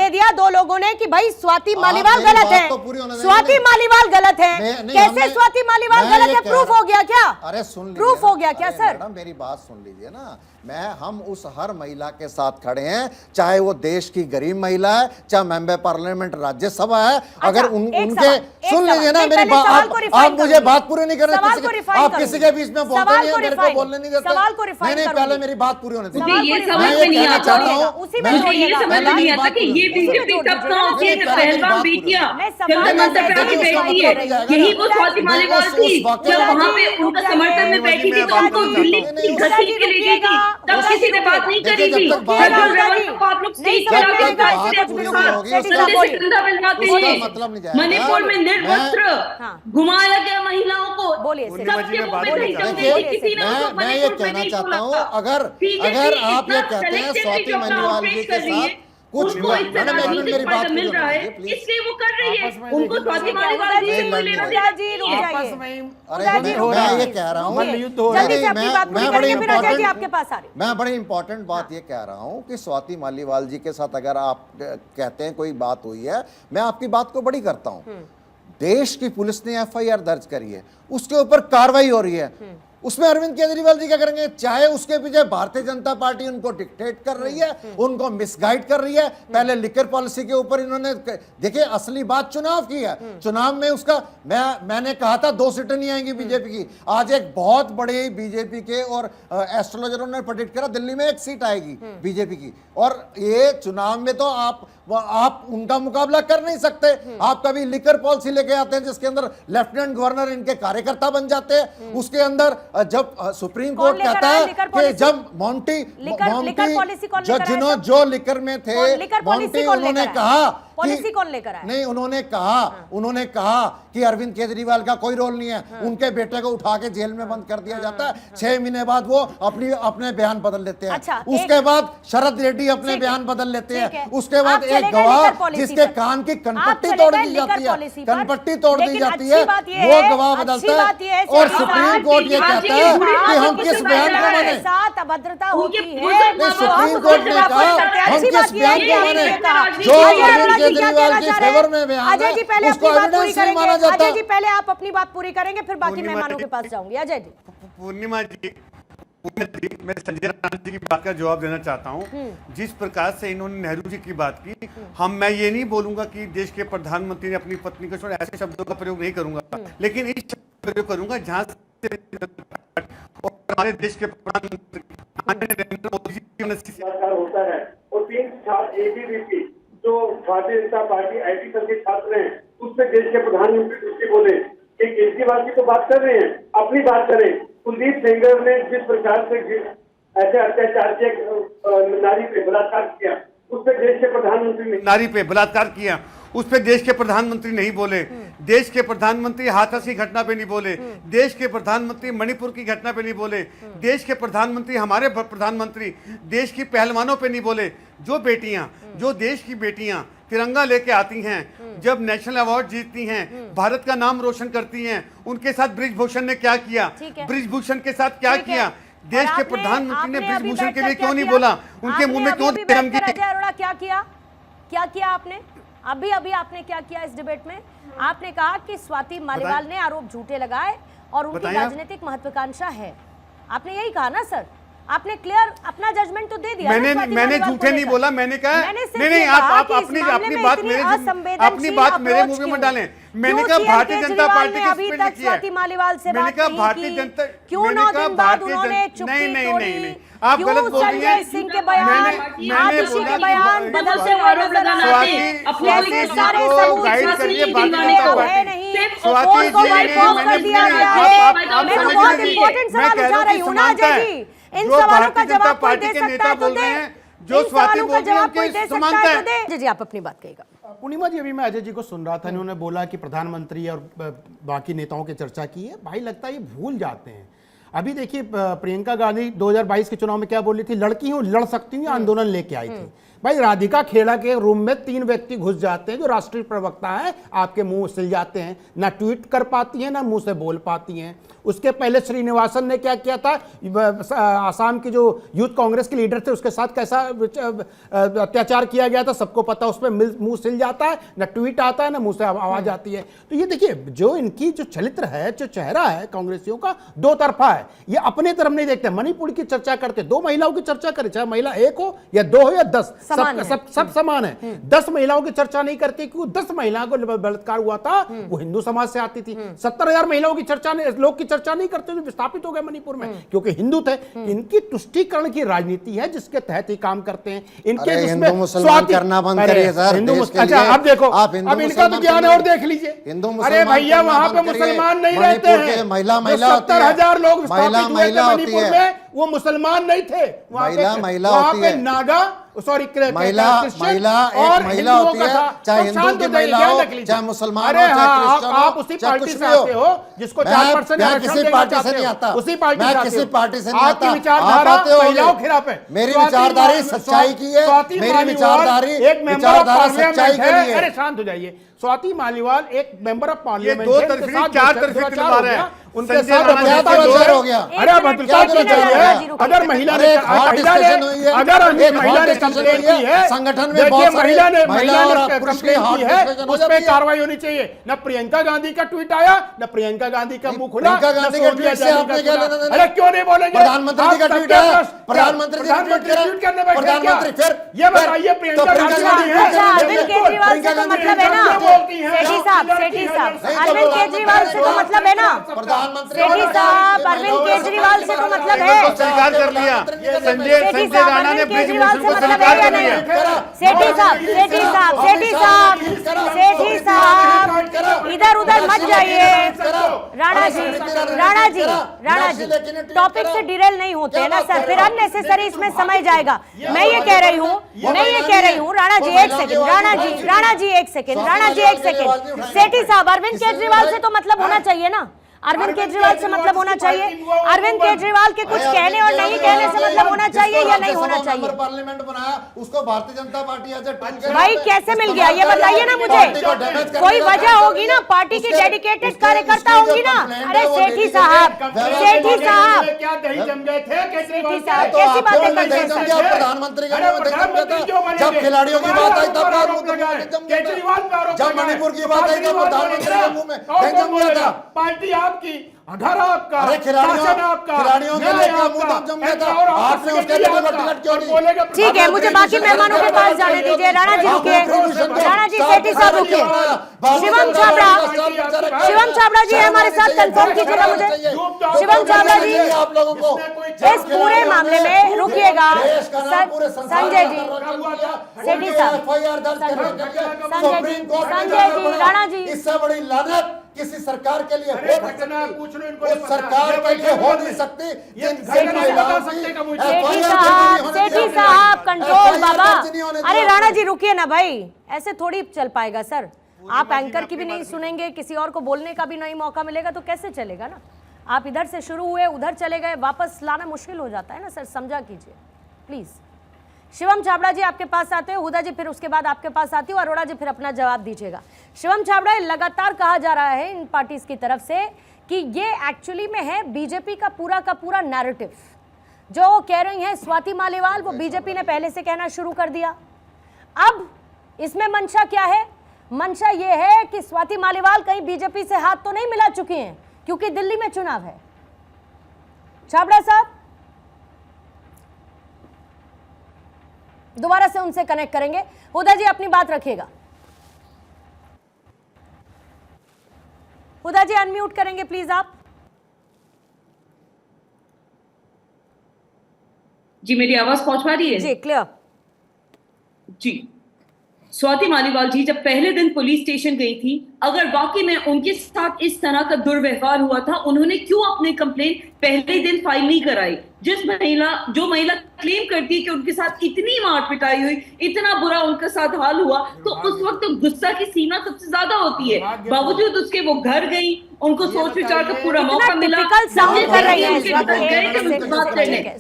दिया 2 लोगों ने कि भाई स्वाति मालीवाल गलत है, स्वाति मालीवाल गलत है। कैसे स्वाति मालीवाल गलत है? प्रूफ हो गया क्या? अरे सुन, प्रूफ हो गया क्या सर? मैडम मेरी बात सुन लीजिए ना, हम उस हर महिला के साथ खड़े हैं, चाहे वो देश की गरीब महिला है, चाहे मेंबर पार्लियामेंट राज्यसभा है। अगर उनके सुन लीजिए ना मेरी बात, आप मुझे बात पूरी नहीं कर रहे, आप किसी के बीच में बोलते नहीं, मेरे को बोलने नहीं देते। नहीं, पहले मेरी बात पूरी होने दीजिए। ये समझ में नहीं आता, मुझे ये समझ में नहीं आता कि ये बीजेपी तब कहाँ होती है जब पहलगाम बेटियां बैठी है, यही वो स्वाति मालीवाल थी जब वहाँ पे उनका समर्थन में बैठी थी, तो उनको दिल्ली की घसीट के ले गई थी, तब किसी ने बात नहीं करी थी। आप लोग स्टेज समझ पर में आकर आएगा, कांचरे कुछ अपने भी साथ होगी, कंधे बोलिए। से कंधा मिलवाते उसका हैं। मतलब नहीं जाएगा। मणिपुर में निर्वस्त्र हाँ। घुमाया गया महिलाओं को, बोलिए, पूर्णिमा जी, सबके मैं मुंह बात पे करना दही चाहता जम हूं। गई थी, किसी ने उसको मैं ये मणिपुर में कहना नहीं चाहता बोला हूँ, था। अगर बीजेपी आप ये इतना कहते हैं selectively स्वाति जो अपना मलिवाल जी operate के कर रही है, साथ कुछ उनको इससे मैडम, राजनीतिक मेरी बात फायदा मिल रहा है, सुनिए, please। इसलिए वो कर रही है। आपस में उनको लेकिन स्वाति लोग- मालिवाल जी से नहीं कोई लड़ने लेना वाले। देना जी, रुक नहीं है। जाइए। आपस में अरे उदय जी, मैं ये कह रहा हूँ, रुकिए। युद्ध हो रहा है। जल्दी से अपनी बात पूरी करेंगे, फिर अजय जी आपके पास आ रहे हैं। मैं बड़ी इंपॉर्टेंट बात ये कह रहा हूँ कि स्वाति मालीवाल जी के साथ अगर आप कहते हैं कोई बात हुई है, मैं आपकी बात को बड़ी करता हूँ। देश की पुलिस ने एफआईआर दर्ज करी है, उसके ऊपर कार्रवाई हो रही है, उसमें अरविंद केजरीवाल जी क्या करेंगे? चाहे उसके पीछे भारतीय जनता पार्टी उनको डिक्टेट कर रही है, उनको मिसगाइड कर रही है। पहले लिकर पॉलिसी के ऊपर इन्होंने, देखिए असली बात चुनाव की है, चुनाव में उसका मैंने कहा था 2 सीटें नहीं आएंगी बीजेपी की। आज एक बहुत बड़े बीजेपी के और एस्ट्रोलॉजरों ने प्रेडिक्ट करा दिल्ली में 1 सीट आएगी बीजेपी की। और ये चुनाव में तो आप उनका मुकाबला कर नहीं सकते। आप कभी लिकर पॉलिसी लेके आते हैं जिसके अंदर लेफ्टिनेंट गवर्नर इनके कार्यकर्ता बन जाते हैं, उसके अंदर जब सुप्रीम कोर्ट कहता है कि जब मॉन्टी जो लिकर में थे, मॉन्टी उन्होंने कहा पॉलिसी कौन लेकर आया? नहीं, उन्होंने कहा कि अरविंद केजरीवाल का कोई रोल नहीं है, उनके बेटे को उठा के जेल में बंद कर दिया जाता है। 6 महीने बाद वो अपने बयान बदल लेते हैं। अच्छा, उसके बाद शरद रेड्डी अपने बयान बदल लेते हैं। उसके बाद एक गवाह जिसके कान की कनपट्टी तोड़ दी जाती है, कनपट्टी तोड़ दी जाती है, वो गवाह बदलता है। और सुप्रीम कोर्ट ये कहता है कि हम किस बयान को माने। साथ अभद्रता होती है। सुप्रीम कोर्ट ने कहा हम किस बयान को माने। जो केजरीवाल के फेवर में बयान है, अजय जी पहले उसको अपनी बात पूरी एविडेंस नहीं माना करेंगे। जाता। अजय जी पहले आप अपनी बात पूरी करेंगे, फिर बाकी पूर्णिमा मेहमानों जी- के पास जाऊंगी। अजय जी, पूर्णिमा जी, मैं संजय राणा जी की बात का जवाब देना चाहता हूं। जिस प्रकार से इन्होंने नेहरू जी की बात की, मैं ये नहीं बोलूंगा कि देश के प्रधानमंत्री ने अपनी पत्नी को छोड़ा, ऐसे शब्दों का प्रयोग नहीं करूंगा, लेकिन इस शब्द का प्रयोग करूंगा जहां से और हमारे देश के प्रधानमंत्री नरेंद्र मोदी जी सरकार होता है। और 3 छात्र एबीवीपी जो भारतीय जनता पार्टी आईटी संघ के छात्र हैं, उससे देश के प्रधानमंत्री कुछ बोले कि केजरीवाल की तो बात कर रहे हैं, अपनी बात करें। कुलदीप सेंगर ने जिस प्रकार से ऐसे अत्याचार के नारी पे बलात्कार किया, उस पर देश के प्रधानमंत्री ने नारी पे बलात्कार किया, उस पे देश के प्रधानमंत्री नहीं बोले। देश के प्रधानमंत्री हाथरस की घटना पे नहीं बोले। देश के प्रधानमंत्री मणिपुर की घटना पे नहीं बोले। देश के प्रधानमंत्री, हमारे प्रधानमंत्री देश की पहलवानों पे नहीं बोले। जो बेटियां, जो देश की बेटियां तिरंगा लेके आती हैं, जब नेशनल अवार्ड जीतती हैं, भारत का नाम रोशन करती हैं, उनके साथ ब्रिजभूषण ने क्या किया, ठीक है। ब्रिजभूषण के साथ क्या ठीक है। किया, देश और के आपने- प्रधानमंत्री ने आपने अभी ब्रिजभूषण के बैठकर लिए क्या क्यों नहीं किया? बोला, उनके मुंह में आपने क्यों अभी बैठकर तिरंगे अजय अरोड़ा क्या किया आपने अभी आपने क्या किया इस डिबेट में? आपने कहा कि स्वाति मालिवाल ने आरोप झूठे लगाए और उनकी बताइए आप। राजनीतिक महत्वाकांक्षा है। आपने यही कहा ना सर? आपने क्लियर अपना जजमेंट तो दे दिया ना स्वाति मैंने मालिवाल को झूठे नहीं लेकर। बोला, मैंने कहा सिर्फ नहीं ये आप कहा कि इस अपनी मामले में बात इतनी मेरे असंवेदनशील अपनी बात मेरे approach मुंह में क्यों? मत डालें। मैंने क्यों कहा सीएम भारतीय जनता केजरीवाल पार्टी ने की अभी स्पीड तक किया है। स्वाति मालिवाल से मैंने बात कहा नहीं भारतीय की? जनता, क्यों मैंने 9 कहा दिन बाद भारतीय उन्होंने जनता, चुप्पी नहीं तोड़ी? आप क्यों गलत बोल रही संजय हैं। सिंह के बयान, आतिशी के बयान बदलते हुए नजर आ रहे हैं? कैसे सारे सबूत गाइड करिए नसीब भारतीय मिले जनता तो है पार्टी। नहीं, स्वाति फोन को जी वाइट ने बॉक्स कर दिया गया है। मैं तो बहुत इंपॉर्टेंट सवाल उठा रही हूँ ना अजय जी। इन सवालों का जवाब कोई दे सकता है तो दे, जो इन स्वाति सवालों का बोल रही है जवाब कोई उनकी दे सकता समानता है है। तो दे। जी जी आप अपनी बात कहिएगा। पूर्णिमा जी, अभी मैं अजय जी को सुन रहा था, इन्होंने बोला कि प्रधानमंत्री और बाकी नेताओं की चर्चा की है। भाई लगता है ये भूल जाते हैं। अभी देखिए प्रियंका गांधी 2022 के चुनाव में क्या बोली थी? लड़की हूं, लड़ सकती हूं, आंदोलन लेके आई थी। भाई राधिका खेड़ा के रूम में 3 व्यक्ति घुस जाते हैं जो राष्ट्रीय प्रवक्ता है, आपके मुंह सिल जाते हैं, ना ट्वीट कर पाती हैं ना मुंह से बोल पाती हैं। उसके पहले श्रीनिवासन ने क्या किया था? आसाम की जो यूथ कांग्रेस के लीडर थे उसके साथ कैसा अत्याचार किया गया था सबको पता। उसमें मुंह सिल जाता है, ना ट्वीट आता है ना मुंह से आवाज आती है। तो ये देखिए जो इनकी जो चरित्र है, जो चेहरा है कांग्रेसियों का, 2 तरफा है। ये अपने तरफ नहीं देखते। मणिपुर की चर्चा करते, 2 महिलाओं की चर्चा करें, चाहे महिला 1 हो या 2 हो या 10, सब समान है। 10 महिलाओं की चर्चा नहीं करती क्योंकि 10 महिलाओं को बलात्कार हुआ था वो हिंदू समाज से आती थी। 70,000 महिलाओं की चर्चा लोग की चर्चा नहीं करते जो विस्थापित हो गए मणिपुर में क्योंकि हिंदू थे। इनकी तुष्टीकरण की राजनीति है जिसके तहत ही काम करते हैं। इनके हिंदू मुसलमान करना बंद करिए सर। अच्छा अब देखो, अब इनका तो ज्ञान और देख लीजिए। अरे भैया वहां पे मुसलमान नहीं रहते हैं। 70,000 लोग विस्थापित हुए थे मणिपुर में, वो मुसलमान नहीं थे, महिला वहां होती पे है। नागा, सॉरी, महिला एक महिला होती है, चाहे हिंदू की महिला हो, चाहे मुसलमान हो, चाहे क्रिश्चियन हो, आप उसी चाहे पार्टी कुछ से भी हो। आते हो जिसको 4% मैं किसी पार्टी से नहीं आता, उसी पार्टी मैं से आते किसी हो। पार्टी से नहीं आपकी आता। विचारधारा आप आते होगे। महिलाओं के खिलाफ है। मेरी विचारधारा सच्चाई की है, मेरी विचारधारा एक मेंबर ऑफ सच्चाई पार्लियामेंट के लिए है। है। अरे शांत हो जाइए। स्वाति मालीवाल एक मेंबर ऑफ पार्लियामेंट दो है, तरफी, उनके साथ चार दुराचार तरफी हो मारा गया। है। उनके संजय साथ राणा क्या दुराचार दुराचार हो गया? अरे आप भ्रष्टाचार चाहिए। अगर महिला ने महिला ने कंप्लेन की है, संगठन में देखिए बहुत सारे महिला ने महिला और पुरुष के कंप्लेन की हाथ है, डिस्कशन हो उस पर जाती है। कार्रवाई होनी चाहिए। न प्रियंका गांधी का ट्वीट आया, न प्रियंका गांधी का मुंह खुला, प्रियंका न गांधी के सोनिया ट्वीट से गांधी आपने का क्या खुला। लेना देना? अरे क्यों नहीं बोलेंगे? प्रधानमंत्री जी का आप ट्वीट सबके है, पास- प्रधानमंत्री जी का ट्वीट प्रधानमंत्री करा, ट्वीट करने बैठे हैं क्या? प्रधानमंत्री फिर ये बताइए प्रियंका गांधी वाली है। अच्छा, अरविंद केजरीवाल से तो मतलब है ना, सेठी साहब, अरविंद केजरीवाल से तो मतलब है ना, प्रधानमंत्री सेठी साहब, अरविंद केजरीवाल से तो मतलब है। स्वीकार कर लिया। संजय राणा ने ब्रिज केजरीवाल मोशन से को मतलब स्वीकार है या कर नहीं? लिया। सेठी साहब, सेठी साहब, सेठी साहब, सेठी साहब, इधर उधर मत जाइए। राणा जी, राणा जी, राणा जी, टॉपिक से डिरेल नहीं होते हैं ना सर, फिर अननेसेसरी इसमें समय जाएगा। मैं ये कह रही हूँ, राणा जी एक सेकंड, राणा जी एक सेकंड, सेठी साहब, अरविंद केजरीवाल से तो मतलब होना चाहिए ना, अरविंद केजरीवाल से मतलब होना चाहिए। अरविंद केजरीवाल के कुछ कहने और नहीं कहने से मतलब होना चाहिए या नहीं होना चाहिए? पार्लियामेंट बनाया उसको भारतीय जनता पार्टी भाई कैसे मिल गया ये बताइए ना मुझे, कोई वजह होगी ना, पार्टी की डेडिकेटेड कार्यकर्ता होगी ना। अरे सेठी साहब, सेठी साहब, क्या दही जम गए थे सेठी साहब, कैसी बातें करते हैं सर? प्रधानमंत्री जब खिलाड़ियों की बात आई तब केजरीवाल, जब मणिपुर की बात आई तब प्रधानमंत्री के मुंह में दही जम गया था। पार्टी आपकी, घर आपका, अरे शासन आपका, खिलाड़ियों के न्याय लिए मुंह आपका, जम गया था। और आपने उसके लिए टिकट क्यों नहीं? बोलेगा ठीक है, मुझे बाकी मेहमानों के पास जाने दीजिए। राणा जी रुकिए, राणा जी, सेठी साहब रुकिए। शिवम छाबड़ा जी है हमारे साथ, कंफर्म कीजिएगा मुझे। शिवम छाबड़ा जी, आप लोगों को इस पूरे मामले में रुकिएगा। संजय जी, सेठी साहब, संजय जी, राणा जी, इससे बड़ी लानत किसी सरकार के लिए हो घटना पूछ लो इनको, उस सरकार के लिए हो नहीं सकती। सेठी साहब कंट्रोल बाबा। अरे राणा जी रुकिए ना भाई, ऐसे थोड़ी चल पाएगा सर। आप एंकर की भी नहीं सुनेंगे, किसी और को बोलने का भी नहीं मौका मिलेगा तो कैसे चलेगा ना। आप इधर से शुरू हुए उधर चले गए, वापस लाना मुश्किल हो जाता है ना सर, समझा कीजिए प्लीज। शिवम छाबड़ा जी आपके पास आते हैं, हुदा जी फिर उसके बाद आपके पास आती हूँ, अरोड़ा जी फिर अपना जवाब दीजिएगा। शिवम छाबड़ा, लगातार कहा जा रहा है इन पार्टीज की तरफ से कि ये एक्चुअली में है बीजेपी का पूरा नैरेटिव। जो कह रही हैं स्वाति मालीवाल, वो बीजेपी ने पहले से कहना शुरू कर दिया। अब इसमें मंशा क्या है? मंशा ये है कि स्वाति मालीवाल कहीं बीजेपी से हाथ तो नहीं मिला चुकी हैं, क्योंकि दिल्ली में चुनाव है। छाबड़ा साहब, दोबारा से उनसे कनेक्ट करेंगे। हुदा जी अपनी बात रखिएगा। हुदा जी अनम्यूट करेंगे प्लीज आप। जी मेरी आवाज पहुंच पा रही है? जी क्लियर। जी, स्वाति मालीवाल जी जब पहले दिन पुलिस स्टेशन गई थी, अगर वाकई में उनके साथ इस तरह का दुर्व्यवहार हुआ था, उन्होंने क्यों अपने कंप्लेंट पहले दिन फाइल नहीं कराई? जो महिला क्लेम करती है कि उनके साथ इतनी मार पिटाई हुई, इतना बुरा उनके साथ हाल हुआ, तो उस वक्त तो गुस्सा की सीमा सबसे ज्यादा होती है। बावजूद उसके वो घर गई, उनको सोच विचार का पूरा मौका मिला,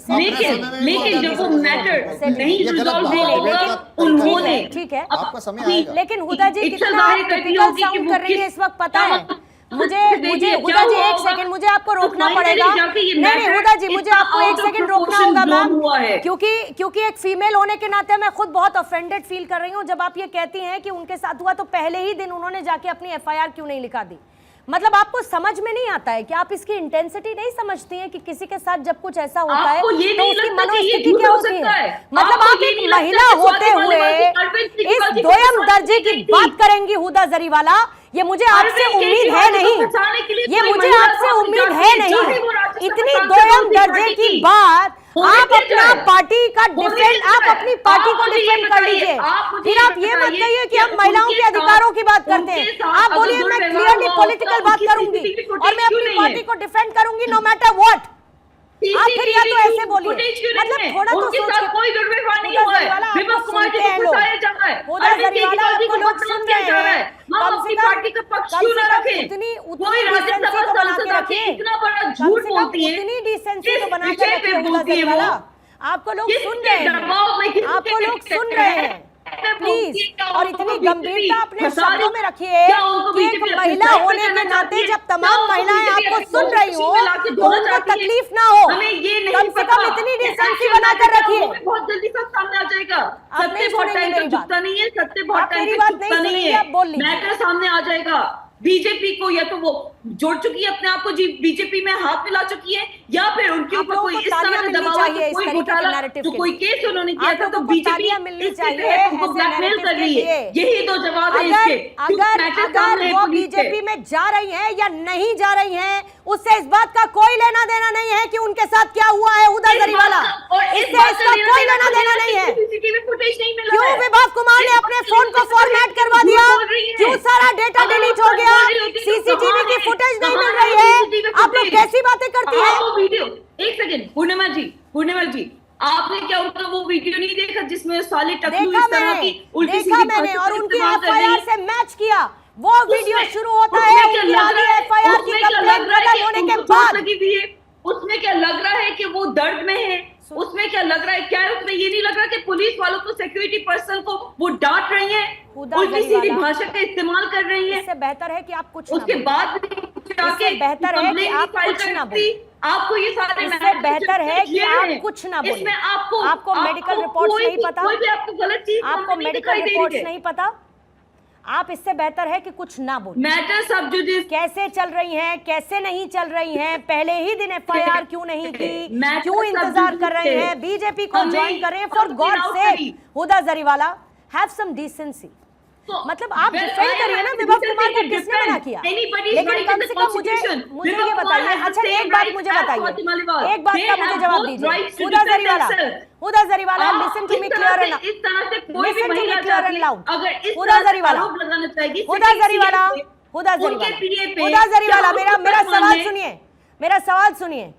लेकिन जब वो मैटर नहीं रिजॉल्व होगा, उन्होंने ठीक है, आपका समय आएगा। लेकिन हुदा जी कितना टिपिकल साउंड कर रही है इस वक्त पता है मुझे हुदा जी एक सेकंड, मुझे आपको रोकना पड़ेगा। नहीं हुदा जी, मुझे आपको एक सेकंड रोकना होगा मैम, क्योंकि एक फीमेल होने के नाते मैं खुद बहुत ऑफेंडेड फील कर रही हूँ जब आप ये कहती हैं कि उनके साथ हुआ तो पहले ही दिन उन्होंने जाके अपनी एफआईआर क्यों नहीं लिखा दी। मतलब आपको समझ में नहीं आता है कि आप इसकी इंटेंसिटी नहीं समझती हैं कि किसी के साथ जब कुछ ऐसा होता है तो उसकी मनोस्थिति क्या होती है। मतलब आप एक महिला होते हुए इस दोयम दर्जे की बात करेंगी हुदा जरीवाला, ये मुझे आपसे उम्मीद है नहीं, ये मुझे आपसे उम्मीद है नहीं। इतनी दोयम दर्जे की बात आप अपना पार्टी का डिफेंड, आप अपनी पार्टी को डिफेंड कर लीजिए। फिर आप ये मत कहिए कि हम महिलाओं के अधिकारों की बात करते हैं। आप बोलिए मैं क्लियरली पॉलिटिकल बात करूंगी और मैं अपनी पार्टी को डिफेंड करूंगी नो मैटर व्हाट। आप फिर या तो ऐसे बोलिए, मतलब थोड़ा तो उनके सोच साथ के। कोई दुर्व्यवहार नहीं हुआ है, विभव कुमार जी को फंसाया जा रहा है, अरविंद केजरीवाल जी को बदनाम किया जा रहा है। हम अपनी पार्टी का पक्ष क्यों ना रखें? कोई राज्यसभा सांसद आके इतना बड़ा झूठ बोलती है, उतनी डिसेंसी तो बना किस के विषय पे रखिए बोलती है वो? आपको लोग सुन रहे हैं, आपको लोग सुन रहे हैं, प्लीज। और इतनी गंभीरता अपने शब्दों में रखिए कि एक महिला होने के नाते जब तमाम महिलाएं आपको सुन रही हो तो उनको तकलीफ ना हो, कम से कम इतनी डिसेंसी बनाकर रखिए। बहुत जल्दी सब सामने आ जाएगा। आप नहीं सत्य बहुत सुनेंगे टाइम मेरी तक बात। झुकता नहीं है, सत्य बहुत आप टाइम मेरी तक बात झुकता नहीं नहीं सुनेंगे, आप बोल है। लीजिए। मैटर सामने आ जाएगा। बीजेपी को या तो वो जोड़ चुकी है अपने आप को, जी बीजेपी में हाथ मिला चुकी है, या फिर उनके आप ऊपर लोगों कोई को इस तरह तालियां का मिलनी दबाव चाहिए है, इस कोई तरीके के घोटाला narrative तो के कोई लिए। केस उन्होंने किया आप था, लोगों तो को बीजेपी तालियां मिलनी इसके चाहिए तहत उनको ऐसे ब्लैकमेल narrative कर के रही है। लिए। यही दो जवाब है इसके। अगर वो बीजेपी में जा रही हैं या नहीं जा रही हैं, उससे इस बात का कोई लेना देना नहीं है कि उनके साथ क्या हुआ है हुदा जरीवाला, इससे इसका कोई लेना देना नहीं है। सीसीटीवी फुटेज नहीं मिला क्यों है। विभव कुमार ने अपने फोन को फॉर्मेट करवा दिया, क्यों सारा डेटा डिलीट हो गया, सीसीटीवी की फुटेज नहीं मिल रही है, आप लोग कैसी बातें करती हैं? वो वीडियो, एक सेकंड, पूर्णिमा जी आपने क्या उनका वो वीडियो नहीं देखा जिसमें साले टकलू देखा इस तरह की उल्टी देखा सीधी मैंने, बातों और का उनकी इस्तेमाल कर रही एफआईआर है? से मैच किया। वो वीडियो उसमें- शुरू होता उसमें है क्या उनकी लग आधी रहा है? एफआईआर की उसमें क्या कंप्लेंट लग रहा है खत्म कि होने के उनको चोट बाद। लगी हुई है? उसमें क्या लग रहा है कि वो दर्द में है? उसमें क्या लग रहा है, क्या उसमें ये नहीं लग रहा कि पुलिस वालों को, सिक्योरिटी पर्सन को वो डांट रही है, हुदा उल्टी सीधी जरीवाला। भाषा का इस्तेमाल कर रही है? इससे बेहतर है कि आप कुछ ना उसके बोलें। बाद इससे बेहतर है कि आप कुछ ना बोलें। आपको ये सारे इससे बेहतर है कि आप कुछ ना बोलें। इसमें आपको मेडिकल रिपोर्ट्स नहीं पता, कोई भी आपको गलत चीज आपको सामने नहीं मेडिकल दिखाई दे रही रिपोर्ट्स है। नहीं पता, आप इससे बेहतर है कि कुछ ना बोलें। मैटर सब जुडिस कैसे चल रही हैं, कैसे नहीं चल रही हैं, पहले ही दिन एफआईआर क्यों नहीं की, मैटर क्यों सब इंतजार जुडिस कर रहे है। हैं, बीजेपी को हमने ज्वाइन कर रहे हैं, फॉर सब गॉड out सेक करी। हुदा जरीवाला हैव सम डिसेंसी। मतलब आप डिफेंड करिए ना, विभव कुमार को किसने मना किया? लेकिन कम से कम मुझे ये बताइए, अच्छा एक बात मुझे बताइए, एक बात का मुझे जवाब दीजिए। Huda Zariwala listen to me clear and listen to me clear and loud. Huda Zariwala मेरा सवाल सुनिए।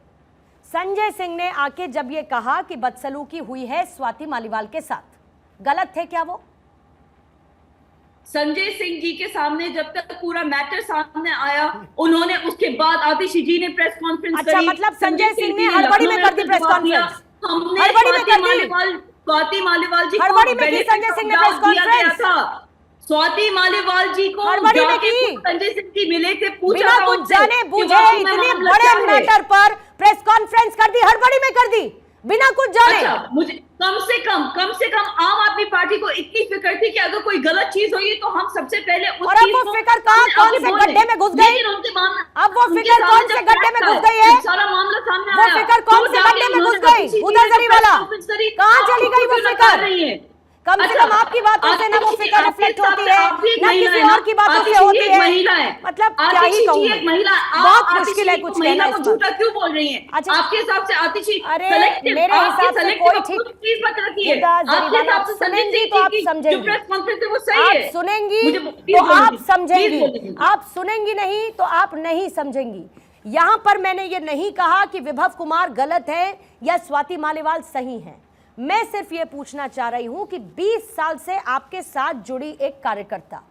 संजय सिंह ने आके जब ये कहा कि बदसलूकी हुई है स्वाति मालीवाल के साथ, गलत थे क्या वो? संजय सिंह जी के सामने जब तक पूरा मैटर सामने आया, उन्होंने उसके बाद आतिशी जी ने प्रेस कॉन्फ्रेंस अच्छा, करी। मतलब संजय सिंह ने जी हड़बड़ी में कर दी प्रेस जवाब दिया। कॉन्फ्रेंस? हमने हड़बड़ी में कर दी? स्वाति मालीवाल जी को हड़बड़ी में की benefit संजय of सिंह ने doubt प्रेस दिया गया कॉन्फ्रेंस? था। स्वाति मालीवाल जी को हड़बड़ी में जाके की? संजय सिंह जी मिले थे, पूछा बिना था कुछ उनसे जाने कि बूझे वाकई में इतने मामला बड़े क्या है? मैटर पर प्रेस कॉन्फ्रेंस कर दी, हड़बड़ी में कर दी, बिना कुछ जाने। अच्छा, मुझे कम से कम आम आदमी पार्टी को इतनी फिक्र थी कि अगर कोई गलत चीज हुई तो हम सबसे पहले उस और अब चीज वो को फिक्र कहाँ, सामने कौन आके से बोले। गड्ढे में घुस गई? लेकिन उनके मामला- अब वो उनके फिक्र सामने कौन से जब गड्ढे में फैक्ट घुस था, गई है? जब सारा मामला सामने वो आया, फिक्र कौन तो से जाके गड्ढे में उन्होंने घुस गई? आतिशी जी हुदा से प्रेस जरीवाला कॉन्फ्रेंस करी। कहाँ आप चली गई वो क्यों फिक्र? नकार रही हैं? कम से अच्छा, कम आपकी बातों से ना वो आतिशी- फिक्र रिफ्लेक्ट आपके होती साथ है, आप भी एक ना महिला किसी है ना? और की बातों से आतिशी जी होती एक है। महिला है। मतलब क्या आतिशी ही जी कहूँ एक महिला है। आप बहुत आतिशी मुश्किल है को कुछ महिला कहना को इस पर। झूठा क्यों बोल रही हैं? अच्छा, आपके हिसाब से आतिशी अरे, selective- मेरे आपके हिसाब से selective कोई approach ठीक- प्लीज मत रखिए। हुदा आपके जरीवाला हिसाब से संजय सुनेंगी सिंह तो आप जी की समझेंगी। जो प्रेस कॉन्फ्रेंस है वो सही आप है। सुनेंगी मुझे प्लीज तो बोलने आप दीजिए। समझेंगी, प्लीज बोलने दीजिए। आप सुनेंगी नहीं तो आप नहीं समझेंगी। यहां पर मैंने ये नहीं कहा कि विभव कुमार गलत है या स्वाति मालीवाल सही है। मैं सिर्फ ये पूछना चाह रही हूं कि 20 साल से आपके साथ जुड़ी एक कार्यकर्ता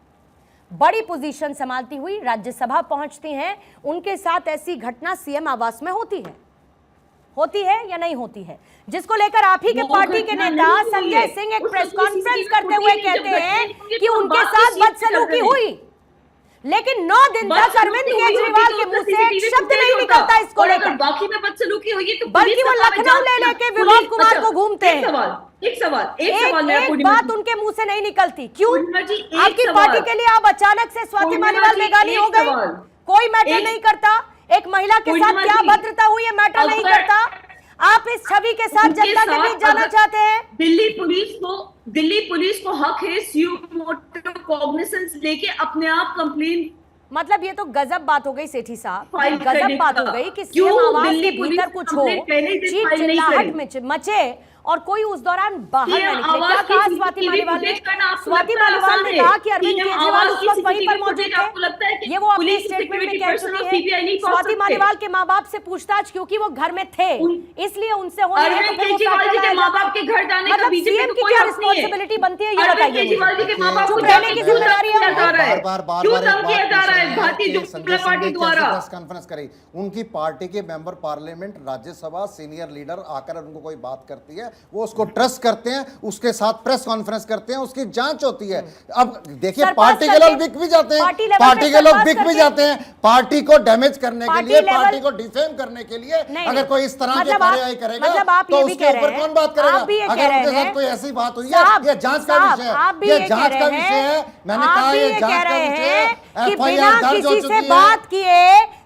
बड़ी पोजीशन संभालती हुई राज्यसभा पहुंचती हैं, उनके साथ ऐसी घटना सीएम आवास में होती है या नहीं होती है, जिसको लेकर आप ही के पार्टी के नेता संजय सिंह एक प्रेस कॉन्फ्रेंस करते हुए कहते हैं कि उनके साथ बदसलूकी हुई, लेकिन 9 दिन तक अरविंद केजरीवाल के मुंह से एक शब्द नहीं निकलता इसको लेकर। बाकी में बदसलूकी हुई तो बल्कि वो लखनऊ ले लेके विभव कुमार को घूमते हैं। एक सवाल एक बात उनके मुंह से नहीं निकलती, क्यों? पूर्णिमा जी, एक आपकी सवाल। पार्टी के लिए आप अचानक से स्वाति पूर्णिमा मालीवाल जी, बेगानी एक हो गई, सवाल। कोई मैटर एक- नहीं करता, एक महिला के साथ पूर्णिमा क्या जी, भद्रता हुई है मैटर नहीं अगर- करता। आप इस छवि के साथ उनके जनता के साथ बीच जाना अगर चाहते हैं? दिल्ली पुलिस को हक है स्यू मोटो कॉग्निसेंस लेके अपने आप कंप्लेन मतलब ये तो गजब बात हो गई सेठी साहब, फाइल गजब करने बात का। हो गई कि क्यों सीएम आवास दिल्ली के पुलिस भीतर कुछ हो, कंप्लेंट पहले ही दिन चीख फाइल नहीं चिल्लाहट करी? में मचे और कोई उस दौरान बाहर न निकले। क्या आवाज कहा की स्वाति मालीवाल ने? फुटेज करना आपको स्वाति लगता है मालीवाल आसान ने है? कहा कि अरविंद कि हम केजरीवाल आवाज उस की वक्त वहीं पर CCTV मौजूद फुटेज आपको लगता है थे। कि ये वो अपने पुलिस स्टेटमेंट में सिक्योरिटी कह पर्सन और चुकी CBI है। नहीं पहुंच स्वाति सकते। मालीवाल के माँ बाप से पूछताछ क्योंकि वो घर में थे, इसलिए उनसे होने अरविंद केजरीवाल जी के माँ बाप के घर जाने का मतलब बीजेपी सीएम को की कोई क्या हक नहीं है। रिस्पॉन्सिबिलिटी बनती है ये अरविंद बताइए केजरीवाल जी मुझे। के माँ बाप को चुप रहने की क्यों जिम्मेदारी है। जा रहा है? क्यों धमकियां जा रहा है भारतीय जनता पार्टी द्वारा? प्रेस कॉन्फ्रेंस करी, उनकी पार्टी के member parliament, Rajya Sabha senior leader आकर उनको कोई बात करती है, वो उसको ट्रस्ट करते हैं, उसके साथ प्रेस कॉन्फ्रेंस करते हैं, उसकी जांच होती है। अब देखिए पार्टी के लोग बिक भी जाते हैं, पार्टी के लोग बिक भी जाते हैं, पार्टी को डैमेज करने के लिए, पार्टी को डिफेम करने के लिए। अगर कोई इस तरह की कार्रवाई करेगा तो उसके ऊपर कौन बात करेगा? अगर उनके साथ कोई ऐसी बात हुई है, ये जांच का विषय है, ये जांच का विषय है। मैंने कहा ये जांच का विषय है। कि बिना किसी से बात किए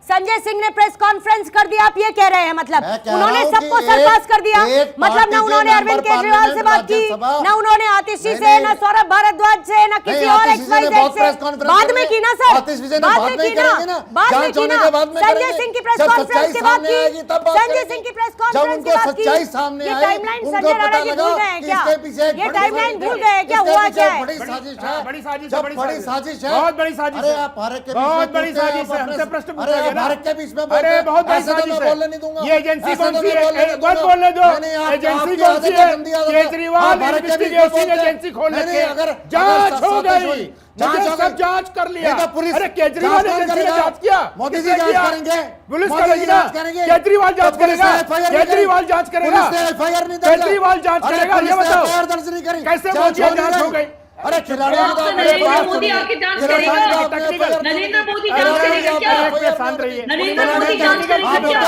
संजय सिंह ने प्रेस कॉन्फ्रेंस कर दिया, आप ये कह रहे हैं? मतलब उन्होंने सबको सरपास कर दिया, मतलब ना उन्होंने अरविंद केजरीवाल से बात की, ना उन्होंने आतिश जी से, ना सौरभ भारद्वाज से, ना किसी और XYZ से। बाद में की ना सर, बाद में की ना, बाद में की ना। संजय सिंह की प्रेस कॉन्फ्रेंस के बाद की, संजय सिंह की प्रेस कॉन्फ्रेंस के बाद की। ये टाइमलाइन संजय राणा जी भूल गए हैं क्या? ये टाइमलाइन भूल गए क्या? हुआ क्या है? बड़ी साजिश है, बड़ी साजिश है, बहुत बड़ी साजिश है, बहुत बड़ी साजिश है। हमसे प्रश्न पूछा गया ना, भारत के बीच में अरे बहुत बड़ी साजिश है। बोलने नहीं दूंगा। ये एजेंसी कौन सी है? बोलने बोलने दो। एजेंसी कौन सी है? केजरीवाल भारत के बीच इन्वेस्टिगेशन एजेंसी खोल रखी है, जांच हो गई, सब जांच कर लिया। पुलिस अरे केजरीवाल एजेंसी ने जांच किया, मोदी जी जांच करेंगे, पुलिस करेगी ना, केजरीवाल जांच करेगा, केजरीवाल जांच करेगा, केजरीवाल जांच करेगा। ये बताओ कैसे मोदी जांच हो गई? अरे खिलाड़ियों नरेंद्र मोदी आके जांच करेगा, नरेंद्र मोदी जांच करेगा क्या? नरेंद्र मोदी जांच करेगा क्या?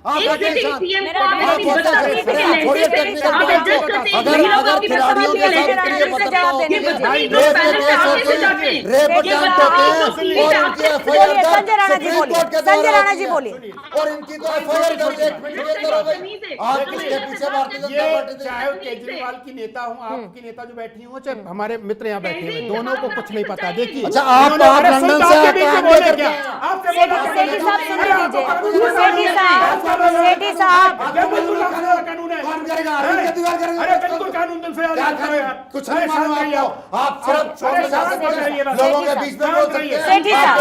एक सिटिंग सीएम को आप ऐसी बदतमीजी के लहजे से आप एडजस्ट करते हैं, महिलाओं की बदतमीजी के लहजे से, ये बदतमीजी जो पैनल पे आगे से जाते हैं, ये बदतमीजी जो सीट पे आगे से बोलिए संजय राणा जी, बोलिए संजय राणा जी, बोलिए। और इनकी तो एफआईआर दर्ज 1 मिनट के अंदर हो गई। आप किसके पीछे भारतीय जनता पार्टी? चाहे केजरीवाल की नेता हूँ, आपकी नेता जो बैठी हो, चाहे हमारे मित्र यहाँ बैठे हुए, दोनों को कुछ नहीं पता। देखिए अच्छा, आप लंदन से बोले क्या? आपसे बोला सेठी साहब सुनने दीजिए, सेठी साहब, सेठी साहब, कानून है, कौन करेगा? अरविंद केजरीवाल करेंगे। अरे बिल्कुल कानून तुमसे कुछ नहीं मालूम आपको। आप सिर्फ लोगों के बीच में बोल सकते हैं। सेठी साहब,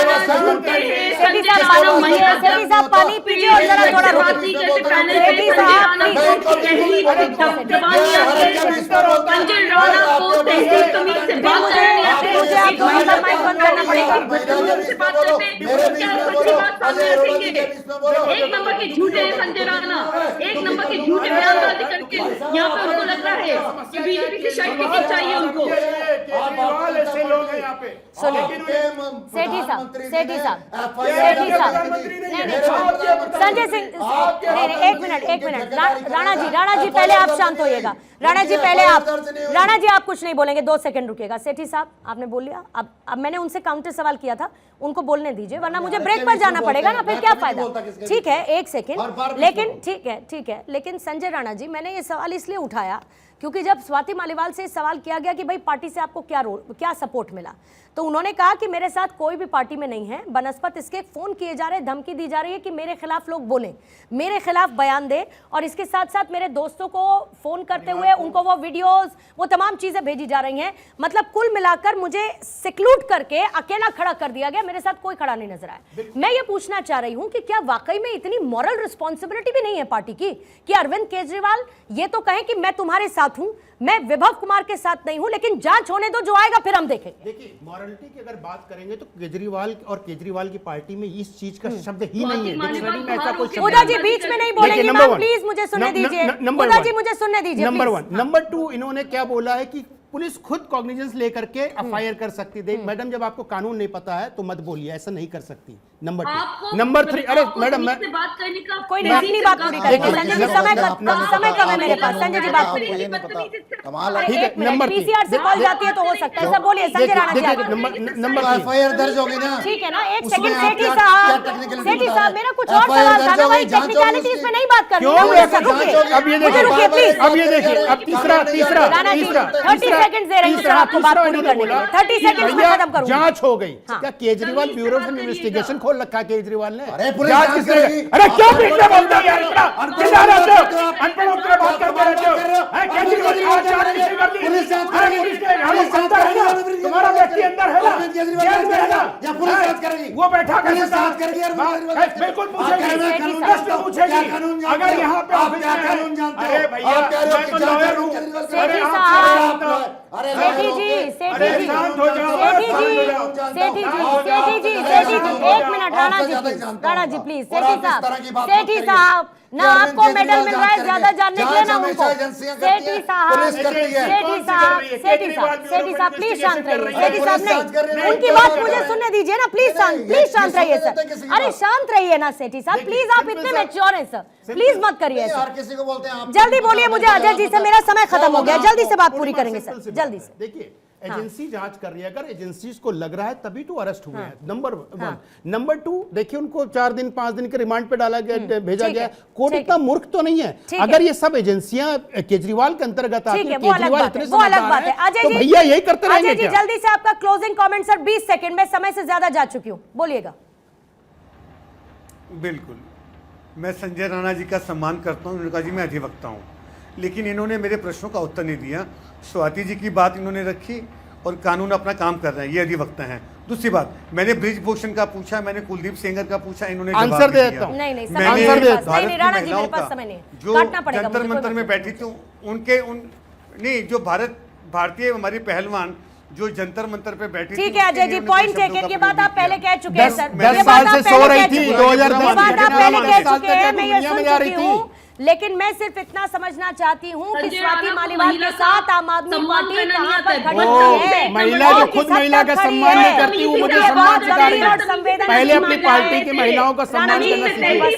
सेठी साहब पानी पीजिए और जरा थोड़ा रोकिए। सेठी साहब संजय राणा को तहसील कमीज से बात करनी आती है, मुझे आप दोबारा माइक बंद करना पड़ेगा। से बात करते हैं, क्या सच्ची बात सामने रखेंगे? एक नंबर के झूठे हैं संजय राणा, एक नंबर के झूठे बयानबाजी करके यहाँ पे उनको लग रहा है कि बीजेपी की सर्टिफिकेट चाहिए उनको। केजरीवाल ऐसे लोग हैं यहाँ पे। सुनिए सेठी साहब, सेठी साहब, सेठी साहब, संजय सिंह, नहीं, एक मिनट, राणा जी पहले आप शांत होइएगा। राणा जी पहले आप, राणा जी आप कुछ नहीं बोलेंगे, 2 सेकंड रुकिएगा। सेठी साहब आपने बोल लिया, अब मैंने उनसे काउंटर सवाल किया था, उनको बोलने दीजिए, वरना मुझे ब्रेक पर जाना पड़ेगा ना, फिर क्या फायदा? ठीक है, 1 सेकंड, लेकिन ठीक है, लेकिन संजय राणा जी, मैंने ये सवाल इसलिए उठाया क्योंकि जब स्वाति मालीवाल से सवाल किया गया कि भाई पार्टी से आपको क्या सपोर्ट मिला, तो उन्होंने कहा कि मेरे साथ कोई भी पार्टी में नहीं है, बनस्पत इसके फोन किए जा रहे हैं, धमकी दी जा रही है कि मेरे खिलाफ लोग बोलें, मेरे खिलाफ बयान दे, और इसके साथ साथ मेरे दोस्तों को फोन करते हुए उनको वो वीडियोस, वो तमाम चीजें भेजी जा रही हैं। मतलब कुल मिलाकर मुझे सिक्लूट करके अकेला खड़ा कर दिया गया, मेरे साथ कोई खड़ा नहीं नजर आया। मैं ये पूछना चाह रही हूं कि क्या वाकई में इतनी मॉरल रिस्पॉन्सिबिलिटी भी नहीं है पार्टी की कि अरविंद केजरीवाल ये तो कहें कि मैं तुम्हारे साथ हूं, मैं विभव कुमार के साथ नहीं हूं, लेकिन जांच होने दो, जो आएगा फिर हम देखेंगे। देखिए, मॉरलिटी की अगर बात करेंगे तो केजरीवाल और केजरीवाल की पार्टी में इस चीज का शब्द ही नहीं है। डिक्शनरी में ऐसा कोई शब्द उदा जी बीच में नहीं बोलेंगे ना, प्लीज मुझे सुनने दीजिए। उदा जी मुझे सुनने दीजिए। नंबर 1, नंबर 2, इन्होंने क्या बोला है कि पुलिस खुद कॉग्निजेंस लेकर के एफआईआर कर सकती। देख मैडम, जब आपको कानून नहीं पता है तो मत बोलिए, ऐसा नहीं कर सकती। नंबर 2, नंबर 3, अरे मैडम मैं बात करने का कोई नहीं, अपनी बात पूरी करेंगे। संजय जी समय कम है मेरे पास, संजय जी बात पूरी। कमाल है। ठीक है, नंबर 3, पीसीआर से कॉल जाती है तो हो सकता है, सब बोलिए संजय राणा जी। नंबर 3 एफआईआर दर्ज होगी ना? ठीक है ना, 1 सेकंड सेठी साहब, मेरा कुछ और सवाल था ना भाई, टेक्निकलिटीज में नहीं बात करनी है। अब ये देखिए, अब तीसरा, 30 सेकंड दे रही हूँ सर आपको बात पूरी करने के लिए। 30 सेकंड में खत्म करूंगी। जांच हो गई। हाँ। क्या केजरीवाल ब्यूरो ऑफ इन्वेस्टिगेशन खोल रखा है केजरीवाल ने? अरे पुलिस जांच करेगी। अरे क्यों बीच में बोलते हो यार? चिल्ला रहे हो, अनपढ़ों की बात करते रहते हो। केजरीवाल पुलिस जांच करेगी। तुम्हारा व्यक्ति अंदर है ना, केजरीवाल जेल में है ना, या पुलिस जांच करेगी? वो बैठा पुलिस जांच करेगी। बिल्कुल पूछेगी। अगर यहाँ पे आप क्या कानून जानते हो? अरे भैया आप कह रहे हो मैं कि तो जांच लॉयर करूं? हूं। सेठी अरे साहब, अरे सेठी जी, सेठी जी, शांत हो जाओ, सेठी शांत हो जी, जाओ। सेठी जी, सेठी जी, एक minute Rana ji please, Rana ji please, Sethi साहब, सेठी साहब ना आपको मेडल मिल रहा है ज्यादा जानने के लिए ना उनको। सेठी साहब, सेठी साहब, सेठी साहब, सेठी साहब प्लीज शांत रहिए। सेठी साहब नहीं, उनकी बात मुझे सुनने दीजिए ना, प्लीज शांत रहिए सर। अरे शांत रहिए ना सेठी साहब प्लीज, आप इतने मैच्योर हैं सर, प्लीज मत करिए ऐसा। हर किसी को बोलते हैं आप। जल्दी बोलिए, मुझे अजय जी से मेरा समय खत्म हो गया, जल्दी से बात पूरी करेंगे सर, जल्दी से। देखिए एजेंसी जांच कर रही है, अगर एजेंसी को लग रहा है तभी तो अरेस्ट हुए हैं, नंबर 1। नंबर 2 देखिए उनको 4 दिन 5 दिन के रिमांड पे डाला गया, भेजा गया। कोर्ट इतना मूर्ख तो नहीं है। अगर ये सब एजेंसियां केजरीवाल के अंतर्गत आती है, केजरीवाल इतने वो अलग बात है। अजय तो जी, भैया यही करते रहेंगे अजय जी क्या? जल्दी से आपका क्लोजिंग कमेंट सर, 20 सेकंड में, समय से ज्यादा जा चुकी हूँ, बोलिएगा। बिल्कुल, मैं संजय राणा जी का सम्मान करता हूँ, उन्होंने कहा जी मैं अधिवक्ता हूँ, लेकिन इन्होंने मेरे प्रश्नों का उत्तर नहीं दिया। स्वाति जी की बात इन्होंने रखी और कानून अपना काम कर रहे हैं, ये अधिवक्ता हैं। दूसरी बात, मैंने ब्रिजभूषण का पूछा, मैंने कुलदीप सेंगर का पूछा, इन्होंने जवाब आंसर नहीं दे दिया। देता हूं। नहीं, मैंने आंसर दे देता हूं। भारत नहीं, की राणा जी, मेरे महिलाओं पास का, समय नहीं, जो काटना पड़ेगा जंतर मुझे, कोई मंतर में बात बैठी थी, नहीं जो भारतीय हमारी पहलवान जो जंतर मंतर पे बैठी ठीक थी, है अजय उसके जी, लिए उन्होंने पॉइंट शब्दों टेकन, का ये प्रयोग बात आप नहीं पहले किया। कह चुके हैं सर, 10 ये बात साल आप से पहले सो रही कह थी, चुके हैं। 2010 ये बात आप में पहले कह साल चुके तक हैं, मैं ये दुनिया सुन में जा रही चुकी थी। हूँ, लेकिन मैं सिर्फ इतना समझना चाहती हूँ कि संजय स्वाति राणा को मालीवाल महिला के साथ आम आदमी सम्मान पार्टी करना कहाँ नहीं पर आता है। खड़ी वो है? महिला जो खुद महिला का सम्मान नहीं करती, वो मुझे सम्मान सिखा रही है। पहले अपनी पार्टी की महिलाओं का सम्मान करना सीखिए।